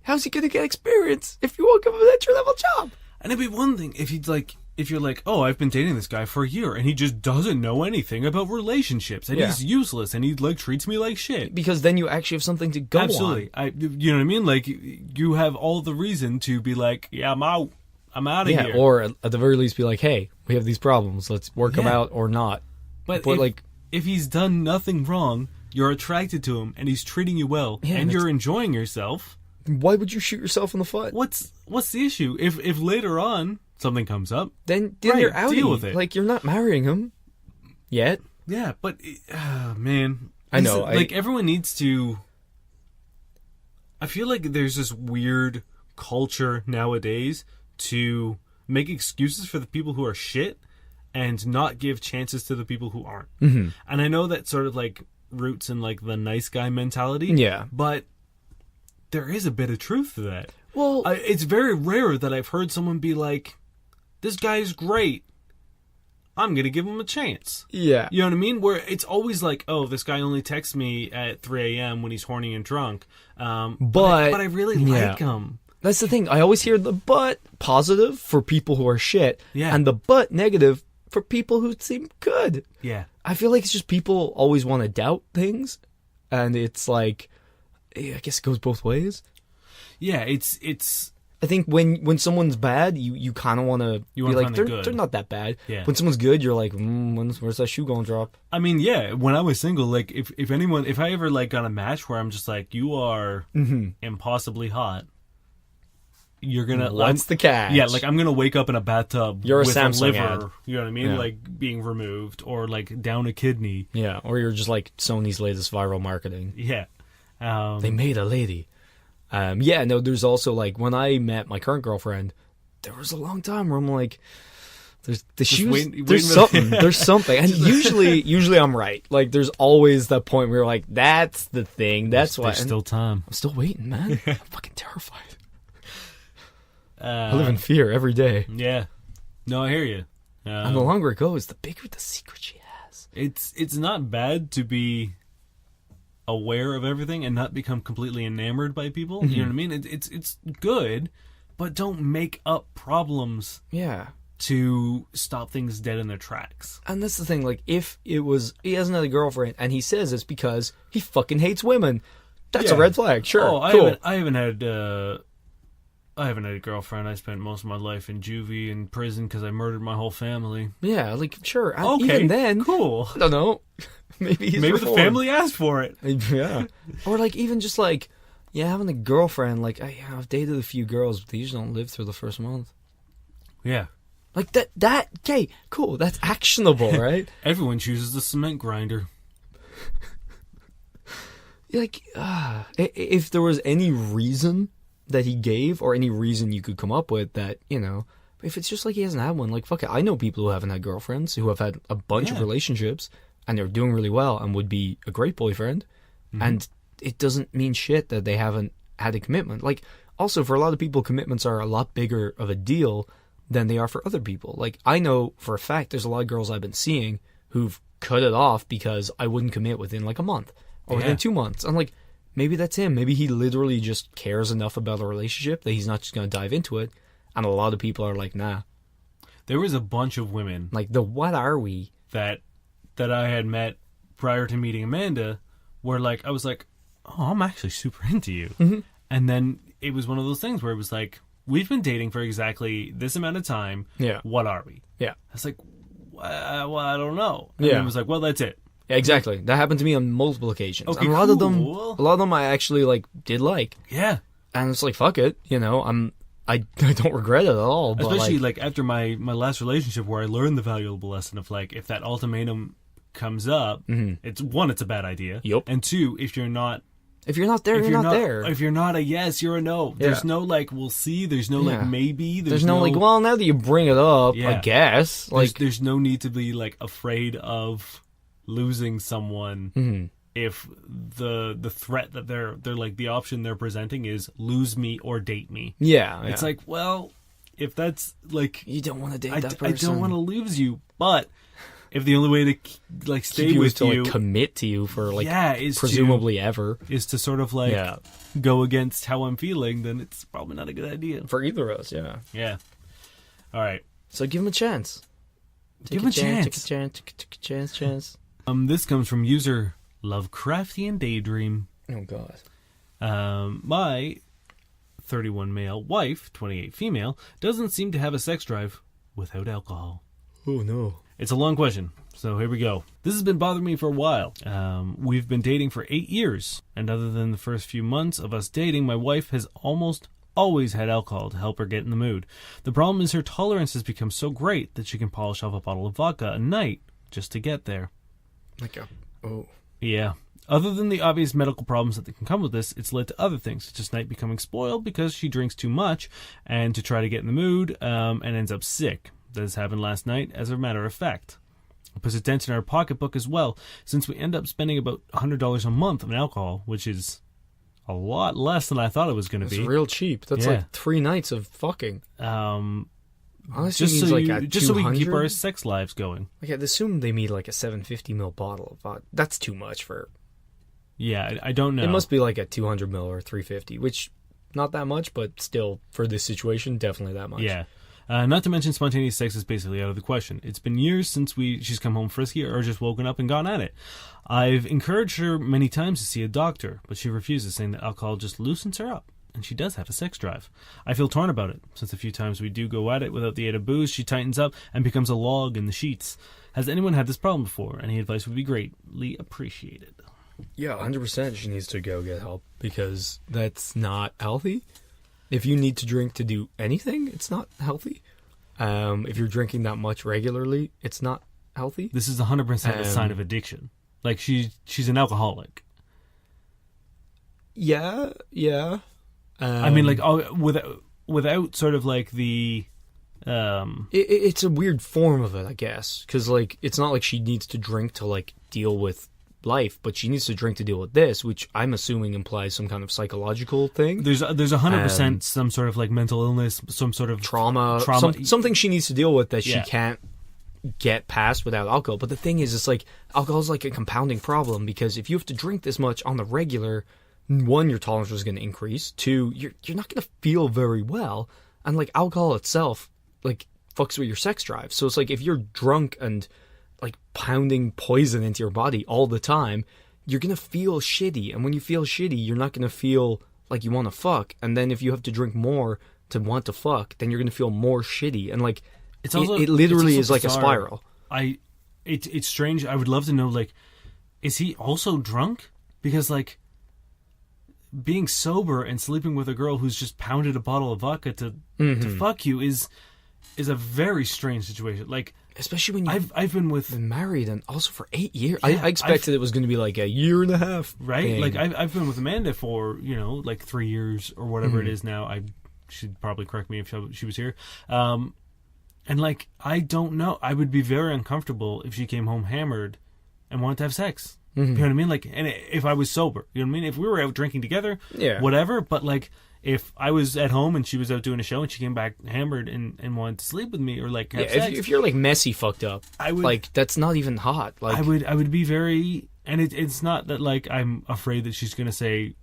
How's he going to get experience if you won't give him an entry-level job? And it'd be one thing if he'd like, if you're like, oh, I've been dating this guy for a year and he just doesn't know anything about relationships and he's useless and he like treats me like shit. Because then you actually have something to go Absolutely. on. You know what I mean? Like, you have all the reason to be like, yeah, I'm out. I'm out of here. Or at the very least be like, hey, we have these problems. Let's work them out or not. But if he's done nothing wrong, you're attracted to him and he's treating you well and you're enjoying yourself. Why would you shoot yourself in the foot? What's the issue? If later on something comes up, then you're out. Deal with it. Like, you're not marrying him yet. Yeah, but man, I know. Like, everyone needs to. I feel like there's this weird culture nowadays to make excuses for the people who are shit and not give chances to the people who aren't. Mm-hmm. And I know that sort of like roots in like the nice guy mentality. Yeah, but there is a bit of truth to that. Well, it's very rare that I've heard someone be like, this guy is great, I'm going to give him a chance. Yeah. You know what I mean? Where it's always like, oh, this guy only texts me at 3 a.m. when he's horny and drunk. But I really like him. That's the thing. I always hear the but positive for people who are shit and the but negative for people who seem good. Yeah. I feel like it's just people always want to doubt things. And it's like, I guess it goes both ways. Yeah, it's. I think when someone's bad, you kind of want to be like, they're not that bad. Yeah. When someone's good, you're like, where's that shoe gonna drop? I mean, yeah. When I was single, like if I ever like got a match where I'm just like, you are impossibly hot, you're gonna. What's the catch? Yeah, like I'm gonna wake up in a bathtub you're with a Samsung liver. ad. You know what I mean? Yeah. Like being removed or like down a kidney. Yeah, or you're just like Sony's latest viral marketing. Yeah. They made a lady. There's also like when I met my current girlfriend, there was a long time where I'm like, there's something. There's something. And usually I'm right. Like there's always that point where you're like, that's the thing. That's why. There's still time. I'm still waiting, man. I'm fucking terrified. I live in fear every day. Yeah. No, I hear you. And the longer it goes, the bigger the secret she has. It's not bad to be aware of everything and not become completely enamored by people. You know what I mean? It's good, but don't make up problems. Yeah. To stop things dead in their tracks. And that's the thing. Like, if he hasn't had a girlfriend and he says it's because he fucking hates women, that's a red flag. Sure. Oh, cool. I haven't had a girlfriend. I spent most of my life in juvie and prison because I murdered my whole family. Yeah, like, sure. And okay, even then, cool. I don't know. Maybe the family asked for it. Yeah. Or like even just like, having a girlfriend. Like I've dated a few girls, but they usually don't live through the first month. Yeah. Like that. Okay, cool. That's actionable, right? Everyone chooses the cement grinder. Like, if there was any reason that he gave, or any reason you could come up with that, if it's just like he hasn't had one, like fuck it. I know people who haven't had girlfriends who have had a bunch of relationships. And they're doing really well and would be a great boyfriend. Mm-hmm. And it doesn't mean shit that they haven't had a commitment. Like, also, for a lot of people, commitments are a lot bigger of a deal than they are for other people. Like, I know for a fact there's a lot of girls I've been seeing who've cut it off because I wouldn't commit within like a month or within 2 months. I'm like, maybe that's him. Maybe he literally just cares enough about a relationship that he's not just going to dive into it. And a lot of people are like, nah. There was a bunch of women. Like, what are we? That I had met prior to meeting Amanda, where like I was like, oh, I'm actually super into you. Mm-hmm. And then it was one of those things where it was like, we've been dating for exactly this amount of time. Yeah. What are we? Yeah. I was like, well, I don't know. And it was like, well, that's it. Yeah, exactly. That happened to me on multiple occasions. Okay, and a lot of them I actually like did like. Yeah. And it's like, fuck it, I don't regret it at all. But especially like after my last relationship where I learned the valuable lesson of like, if that ultimatum comes up, it's a bad idea. Yep. And two, if you're not there, you're not there. If you're not a yes, you're a no. There's no like we'll see. There's no like maybe. There's no like, well, now that you bring it up, I guess like there's no need to be like afraid of losing someone if the threat that they're like the option they're presenting is lose me or date me. Yeah. It's like, well, if that's like you don't want to date that person. I don't want to lose you, but if the only way to like stay keep you with is to you, like commit to you for like is presumably ever, is to sort of like go against how I'm feeling, then it's probably not a good idea for either of us. Yeah. Yeah. All right. So give him a chance. Give him a chance. Take a chance. This comes from user Lovecraftian Daydream. Oh, God. My 31 male wife, 28 female, doesn't seem to have a sex drive without alcohol. Oh, no. It's a long question, so here we go. This has been bothering me for a while. We've been dating for 8 years, and other than the first few months of us dating, my wife has almost always had alcohol to help her get in the mood. The problem is her tolerance has become so great that she can polish off a bottle of vodka a night just to get there. Yeah. Other than the obvious medical problems that can come with this, it's led to other things, such as Night becoming spoiled because she drinks too much and to try to get in the mood and ends up sick. This happened last night, as a matter of fact. It puts a dent in our pocketbook as well, since we end up spending about $100 a month on alcohol, which is a lot less than I thought it was going to be. It's real cheap. That's like 3 nights of fucking. Honestly, just so we can keep our 200? sex lives going. Like, I'd assume they need like a 750ml bottle of vodka. That's too much for. Yeah, I don't know. It must be like a 200ml or 350, which not that much, but still for this situation, definitely that much. Yeah. Not to mention spontaneous sex is basically out of the question. It's been years since she's come home frisky or just woken up and gone at it. I've encouraged her many times to see a doctor, but she refuses, saying that alcohol just loosens her up, and she does have a sex drive. I feel torn about it, since a few times we do go at it without the aid of booze, she tightens up and becomes a log in the sheets. Has anyone had this problem before? Any advice would be greatly appreciated. Yeah, 100% she needs to go get help, because that's not healthy. If you need to drink to do anything, it's not healthy. If you're drinking that much regularly, it's not healthy. This is 100% a sign of addiction. Like, she's an alcoholic. Yeah. I mean, like, without sort of like the... It's a weird form of it, I guess. Because, like, it's not like she needs to drink to, like, deal with life, but she needs to drink to deal with this, which I'm assuming implies some kind of psychological thing. There's 100% some sort of like mental illness, some sort of trauma. Something she needs to deal with that she can't get past without alcohol. But the thing is, it's like alcohol is like a compounding problem, because if you have to drink this much on the regular, 1, your tolerance is going to increase. 2, you're not going to feel very well, and like alcohol itself like fucks with your sex drive. So it's like if you're drunk and like pounding poison into your body all the time, you're gonna feel shitty, and when you feel shitty, you're not gonna feel like you want to fuck. And then if you have to drink more to want to fuck, then you're gonna feel more shitty, and like it literally is like a spiral. It's strange. I would love to know, like, is he also drunk? Because like being sober and sleeping with a girl who's just pounded a bottle of vodka to fuck you is a very strange situation. Like, especially when I've been married and also for 8 years. Yeah, I expected it was going to be like a year and a half, right? thing. Like I've been with Amanda for like 3 years or whatever it is now. I should probably correct me if she was here. And like I don't know. I would be very uncomfortable if she came home hammered and wanted to have sex. You know what I mean? Like, and if I was sober, you know what I mean? If we were out drinking together, whatever. But like, if I was at home and she was out doing a show and she came back hammered and wanted to sleep with me or like have sex, if you're like messy fucked up, I would, like, that's not even hot. Like I would be very, and it's not that like I'm afraid that she's gonna say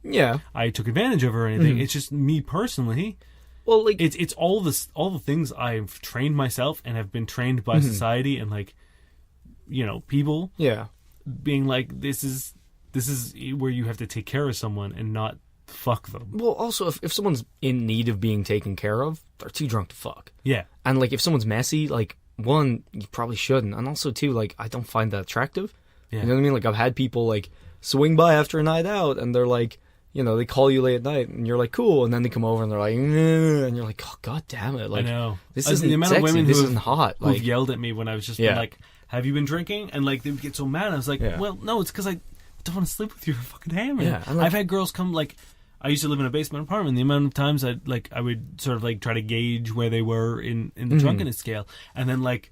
I took advantage of her or anything. It's just me personally. Well, like it's all the things I've trained myself and have been trained by society and like people being like, this is where you have to take care of someone and not fuck them. Well, also, if someone's in need of being taken care of, they're too drunk to fuck. Yeah. And, like, if someone's messy, like, 1, you probably shouldn't. And also, 2, like, I don't find that attractive. Yeah. You know what I mean? Like, I've had people, like, swing by after a night out, and they're like, they call you late at night, and you're like, cool. And then they come over, and they're like, nah, and you're like, oh, God damn it. Like, I know. This isn't the amount sexy. Of women this who've, isn't hot. Who've yelled at me when I was just been like, have you been drinking? And, like, they would get so mad. I was like, well, no, it's because I don't want to sleep with you. You're fucking hammered. Yeah, like, I've had girls come, like, I used to live in a basement apartment. The amount of times I would sort of like try to gauge where they were in the drunkenness scale, and then like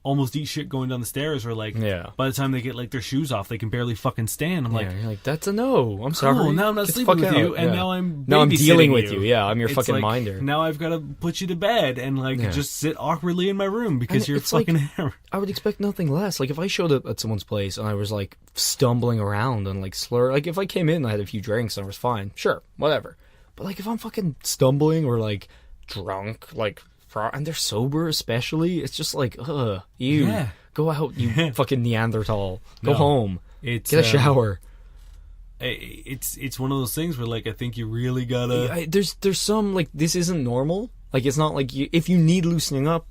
almost eat shit going down the stairs, or like by the time they get like their shoes off, they can barely fucking stand. I'm like, you're like, that's a no. I'm sorry. Cool, now I'm not sleeping with you, and now I'm dealing with you. Yeah, I'm your fucking like, minder. Now I've got to put you to bed and like just sit awkwardly in my room because you're fucking hammered. I would expect nothing less. Like if I showed up at someone's place and I was like stumbling around and like like if I came in and I had a few drinks and I was fine, sure, whatever. But like if I'm fucking stumbling or like drunk, like and they're sober especially. It's just like, you go out, you fucking Neanderthal. Go home. Get a shower. It's one of those things where like I think you really gotta. There's some like this isn't normal. Like it's not like if you need loosening up,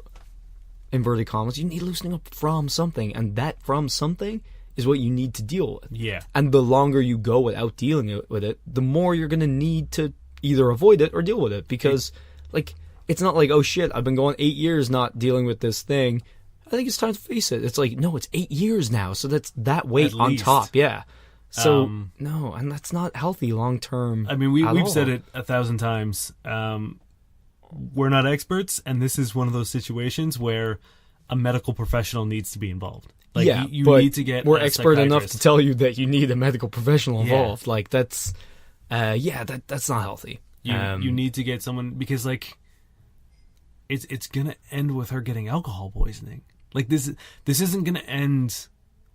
inverted commas, you need loosening up from something, and that from something is what you need to deal with. Yeah. And the longer you go without dealing with it, the more you're gonna need to either avoid it or deal with it, because like it's not like, oh shit, I've been going 8 years not dealing with this thing. I think it's time to face it. It's like, no, it's 8 years now, so that's that weight on top. Yeah. So no, and that's not healthy long term. I mean, we've said it 1,000 times. We're not experts, and this is one of those situations where a medical professional needs to be involved. Like, you need to get. We're expert enough to tell you that you need a medical professional involved. Like that's, that's not healthy. You need to get someone, because like, it's gonna end with her getting alcohol poisoning. Like this isn't gonna end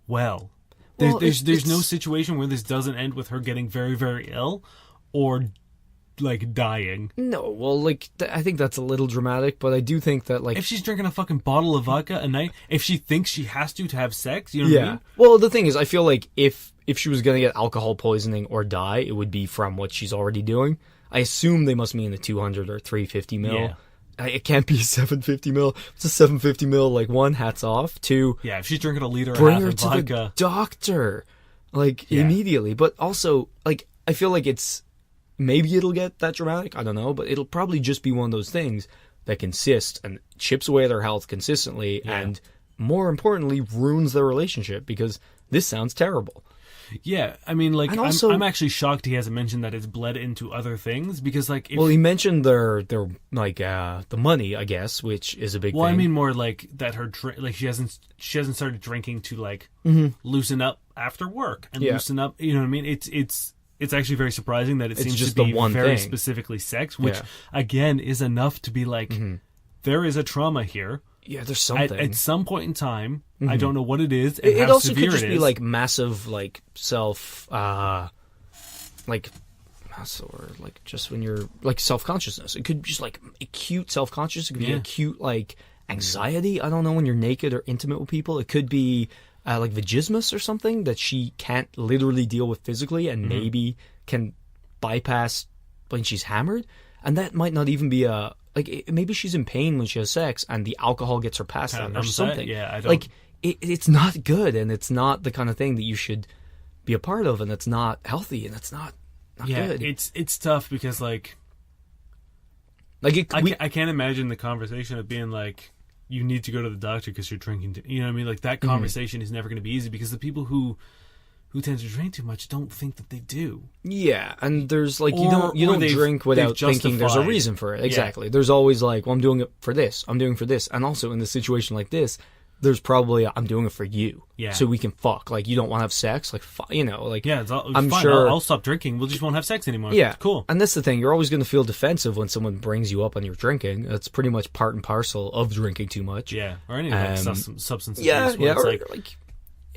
well. There's no situation where this doesn't end with her getting very, very ill or like dying. No, well, like I think that's a little dramatic, but I do think that like if she's drinking a fucking bottle of vodka a night, if she thinks she has to have sex, you know what I mean? Well, the thing is, I feel like if she was gonna get alcohol poisoning or die, it would be from what she's already doing. I assume they must mean the 200 or 350 mil. Yeah. It can't be 750 mil. It's a 750 mil. Like, one, hats off. Two, if she's drinking a liter bring and a her half to of vodka, the doctor, like immediately. But also, like, I feel like it's maybe it'll get that dramatic. I don't know, but it'll probably just be one of those things that consist and chips away at their health consistently, and more importantly, ruins their relationship, because this sounds terrible. Yeah, I mean, like, and also, I'm actually shocked he hasn't mentioned that it's bled into other things, because, like... well, he mentioned their like, the money, I guess, which is a big thing. Well, I mean more like that like, she hasn't started drinking to, like, loosen up after work and loosen up, you know what I mean? It's actually very surprising that it seems just to be the one very thing. Specifically sex, which, again, is enough to be like, there is a trauma here. Yeah, there's something. At some point in time, I don't know what it is, and it how also severe could just it be is. like massive, like like what's the word? Like just when you're like self-consciousness. It could be just like acute self-consciousness. It could be acute like anxiety. I don't know, when you're naked or intimate with people. It could be like vagismus or something that she can't literally deal with physically, and maybe can bypass when she's hammered. And that might not even be a like. Maybe she's in pain when she has sex, and the alcohol gets her past that or something. Yeah, I don't... like. It's not good, and it's not the kind of thing that you should be a part of, and it's not healthy, and it's not good. It's tough, because like I can't imagine the conversation of being like, you need to go to the doctor because you're drinking. You know what I mean? Like, that conversation is never going to be easy, because the people who tend to drink too much don't think that they do. Yeah, and there's like you don't drink without thinking there's a reason for it. Exactly. Yeah. There's always like, well, I'm doing it for this. I'm doing it for this, and also in a situation like this, there's probably I'm doing it for you, so we can fuck. Like, you don't want to have sex, like, you know, like, I'm fine. sure I'll stop drinking. We'll just won't have sex anymore. Yeah, cool. And that's the thing. You're always going to feel defensive when someone brings you up on your drinking. That's pretty much part and parcel of drinking too much. Yeah, or any like substance abuse. Yeah, like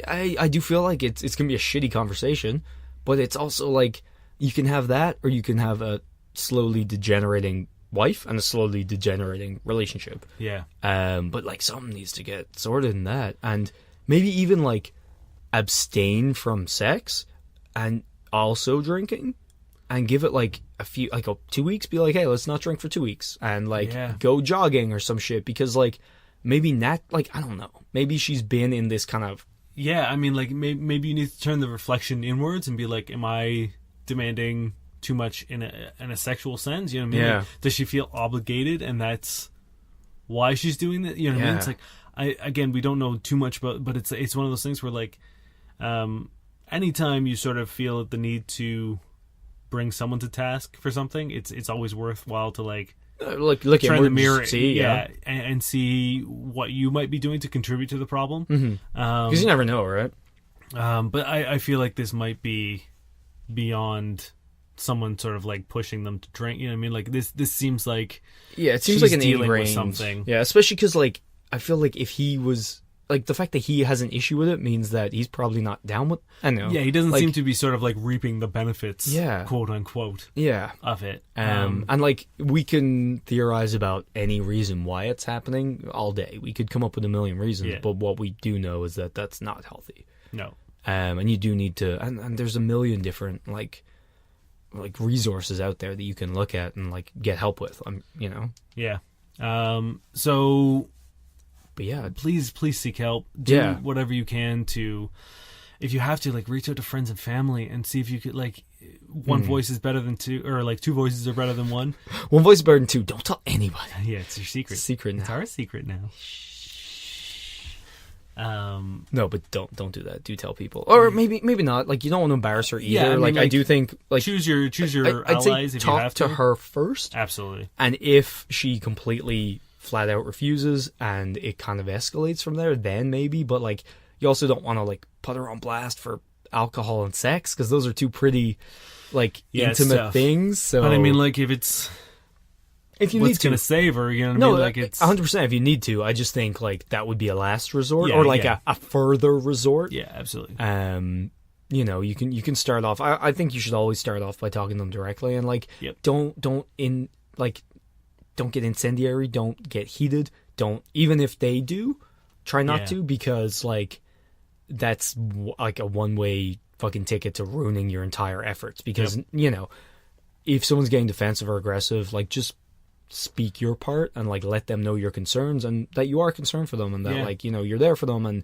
I do feel like it's going to be a shitty conversation, but it's also like you can have that, or you can have a slowly degenerating wife and a slowly degenerating relationship. Yeah. But like something needs to get sorted in that, and maybe even like abstain from sex and also drinking, and give it like a few, like 2 weeks. Be like, hey, let's not drink for 2 weeks, and like go jogging or some shit, because like maybe not, like, I don't know, maybe she's been in this kind of. Yeah, I mean, like maybe you need to turn the reflection inwards and be like, am I demanding too much in a sexual sense? You know what I mean? Yeah. Like, does she feel obligated, and that's why she's doing that? You know what I mean? It's like, we don't know too much about, but it's one of those things where like, anytime you sort of feel the need to bring someone to task for something, it's always worthwhile to like look turn in the mirror, see, and see what you might be doing to contribute to the problem. Because you never know, right? But I feel like this might be beyond someone sort of like pushing them to drink. You know what I mean? Like this seems like it seems like an dealing with ingrained something. Yeah, especially because like I feel like if he was like the fact that he has an issue with it means that he's probably not down with. I know. Yeah, he doesn't like, seem to be sort of like reaping the benefits, Yeah. quote unquote, Yeah. of it. And like we can theorize about any reason why it's happening all day. We could come up with a million reasons, Yeah. but what we do know is that that's not healthy. No. And you do need to, and there's a million different like resources out there that you can look at and like get help with. You know. Yeah. So. But yeah, please seek help. Do Yeah. whatever you can to, if you have to, like, reach out to friends and family and see if you could, like, one voice is better than two, or like two voices are better than one. One voice is better than two. Don't tell anybody. Yeah, it's your secret. Secret now. It's our secret now. No, but don't do that. Do tell people, or maybe not. Like you don't want to embarrass her either. Yeah, I mean, like I like, do think like choose your I'd say allies if talk you have to her first. Absolutely. And if she completely flat out refuses and it kind of escalates from there, then maybe. But like you also don't want to like put her on blast for alcohol and sex because those are two pretty like it's intimate tough. things. So But I mean, like, if you what's need to gonna save her, you know what no, I mean? Like, it's 100%. If you need to, I just think like that would be a last resort Yeah, or like yeah. a further resort. yeah, absolutely. You know, you can start off. I think you should always start off by talking to them directly and like Yep. don't get incendiary, don't get heated, don't even if they do, try not Yeah. to because like that's like a one-way fucking ticket to ruining your entire efforts because you know, if someone's getting defensive or aggressive, like just speak your part and like let them know your concerns and that you are concerned for them and that Yeah. like, you know, you're there for them and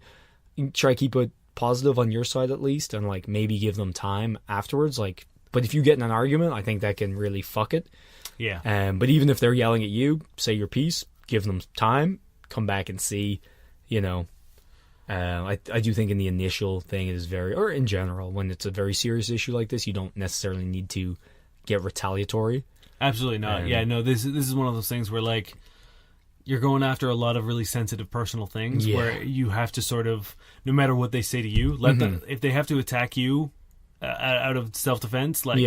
you try to keep it positive on your side at least and like maybe give them time afterwards. Like, but if you get in an argument, I think that can really fuck it. Yeah. But even if they're yelling at you, say your piece, give them time, come back and see, you know. I do think in the initial thing it is very, or in general, when it's a very serious issue like this, you don't necessarily need to get retaliatory. Absolutely not. Yeah, no, this is one of those things where, like, you're going after a lot of really sensitive personal things where you have to sort of, no matter what they say to you, let them, if they have to attack you out of self-defense, like,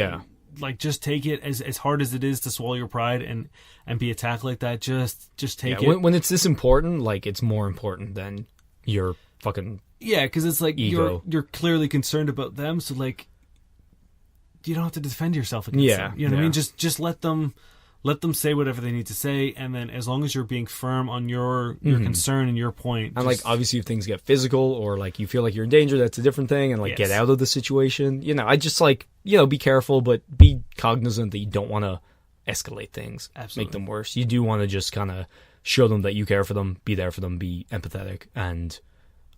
like just take it as hard as it is to swallow your pride and be attacked like that. Just take it. When it's this important, like, it's more important than your fucking because it's like ego. you're clearly concerned about them, so like you don't have to defend yourself against them. You know what I mean? Just let them say whatever they need to say, and then as long as you're being firm on your concern and your point, and like obviously if things get physical or like you feel like you're in danger, that's a different thing, and like get out of the situation. You know, I just like, you know, be careful, but be cognizant that you don't want to escalate things, make them worse. You do want to just kind of show them that you care for them, be there for them, be empathetic and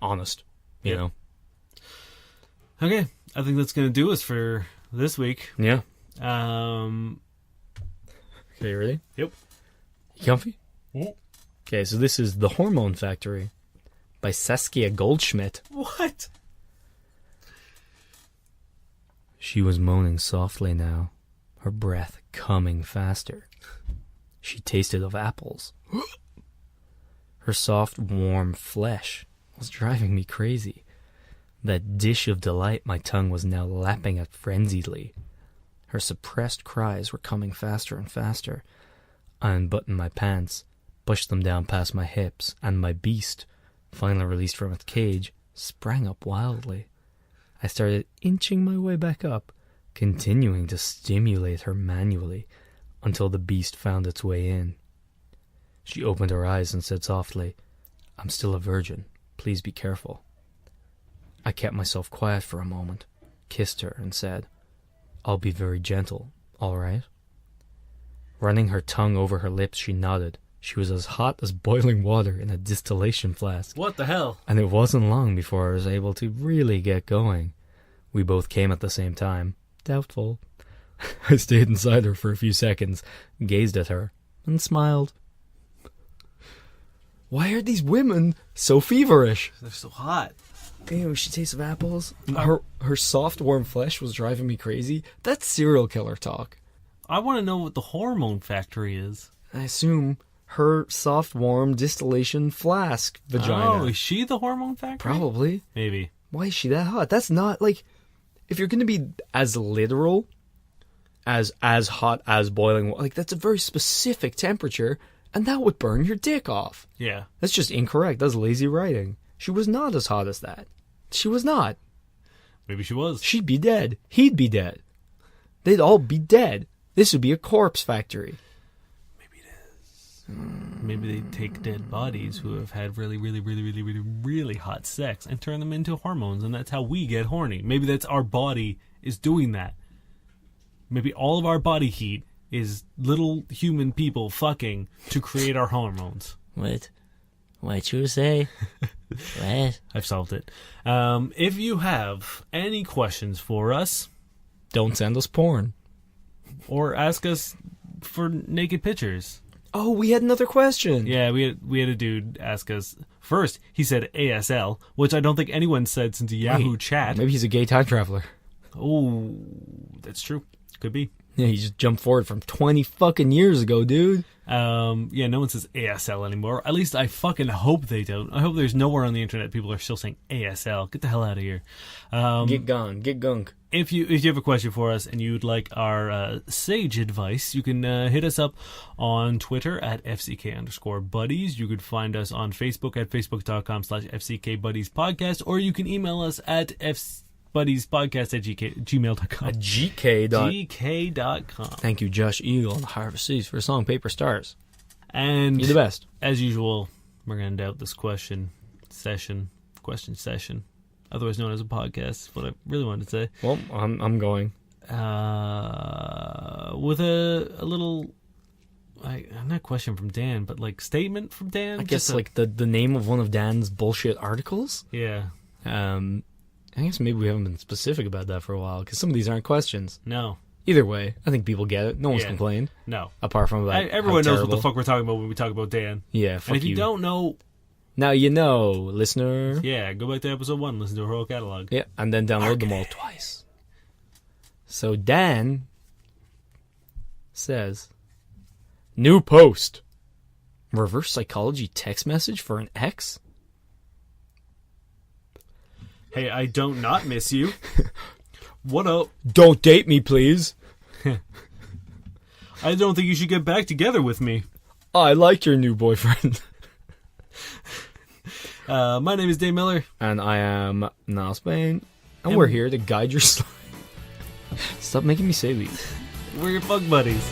honest. You know. Okay, I think that's gonna do us for this week. Yeah. Okay, you ready? Yep. You comfy? Yep. Okay, so this is The Hormone Factory by Saskia Goldschmidt. What? She was moaning softly now, her breath coming faster. She tasted of apples. Her soft, warm flesh was driving me crazy. That dish of delight my tongue was now lapping at frenziedly. Her suppressed cries were coming faster and faster. I unbuttoned my pants, pushed them down past my hips, and my beast, finally released from its cage, sprang up wildly. I started inching my way back up, continuing to stimulate her manually until the beast found its way in. She opened her eyes and said softly, "I'm still a virgin. Please be careful." I kept myself quiet for a moment, kissed her, and said, "I'll be very gentle, all right?" Running her tongue over her lips, she nodded. She was as hot as boiling water in a distillation flask. What the hell? And it wasn't long before I was able to really get going. We both came at the same time. Doubtful. I stayed inside her for a few seconds, gazed at her, and smiled. Why are these women so feverish? They're so hot. Ew, she tastes of apples. Her soft, warm flesh was driving me crazy. That's serial killer talk. I want to know what the Hormone Factory is. I assume her soft, warm distillation flask vagina. Oh, is she the Hormone Factory? Probably. Maybe. Why is she that hot? That's not, like, if you're going to be as literal as hot as boiling water, like, that's a very specific temperature, and that would burn your dick off. Yeah. That's just incorrect. That's lazy writing. She was not as hot as that. She was not. Maybe she was. She'd be dead. He'd be dead. They'd all be dead. This would be a corpse factory. Maybe it is. Maybe they take dead bodies who have had really, really, really, really, really, really hot sex and turn them into hormones, and that's how we get horny. Maybe that's our body is doing that. Maybe all of our body heat is little human people fucking to create our hormones. What? What you say? What? I've solved it. If you have any questions for us, Don't send us porn. or ask us for naked pictures. Oh, we had another question. Yeah, we had a dude ask us. First, he said ASL, which I don't think anyone said since Yahoo Wait, chat. Maybe he's a gay time traveler. Oh, that's true. Could be. Yeah, he just jumped forward from 20 fucking years ago, dude. Yeah, no one says ASL anymore. At least I fucking hope they don't. I hope there's nowhere on the internet people are still saying ASL. Get the hell out of here. Get gone. Get gunk. If you have a question for us and you'd like our sage advice, you can hit us up on Twitter at FCK_buddies. You could find us on Facebook at facebook.com/FCKbuddies or you can email us at buddiespodcast@gmail.com. A GK dot. GK.com. Thank you, Josh Eagle and Harvest Seas for the song Paper Stars. And You're the best. as usual, we're going to end out this question session, otherwise known as a podcast, is what I really wanted to say. Well, I'm going. With a little, not question from Dan, but like statement from Dan. I guess like the name of one of Dan's bullshit articles. Yeah. I guess maybe we haven't been specific about that for a while because some of these aren't questions. No. Either way, I think people get it. No one's Yeah. complained. No. Apart from about Everyone how knows what the terrible. fuck we're talking about when we talk about Dan. Yeah, fuck And if you you. don't know, Now you know, listener. yeah, go back to episode 1, listen to our whole catalog. Yeah, and then download them all twice. So Dan says, new post. Reverse psychology text message for an ex? Hey, I don't not miss you. What up? Don't date me, please. I don't think you should get back together with me. I like your new boyfriend. My name is Dave Miller. And I am Niall Spain. And we're here to guide your slide. Stop making me say these. We're your fuck buddies.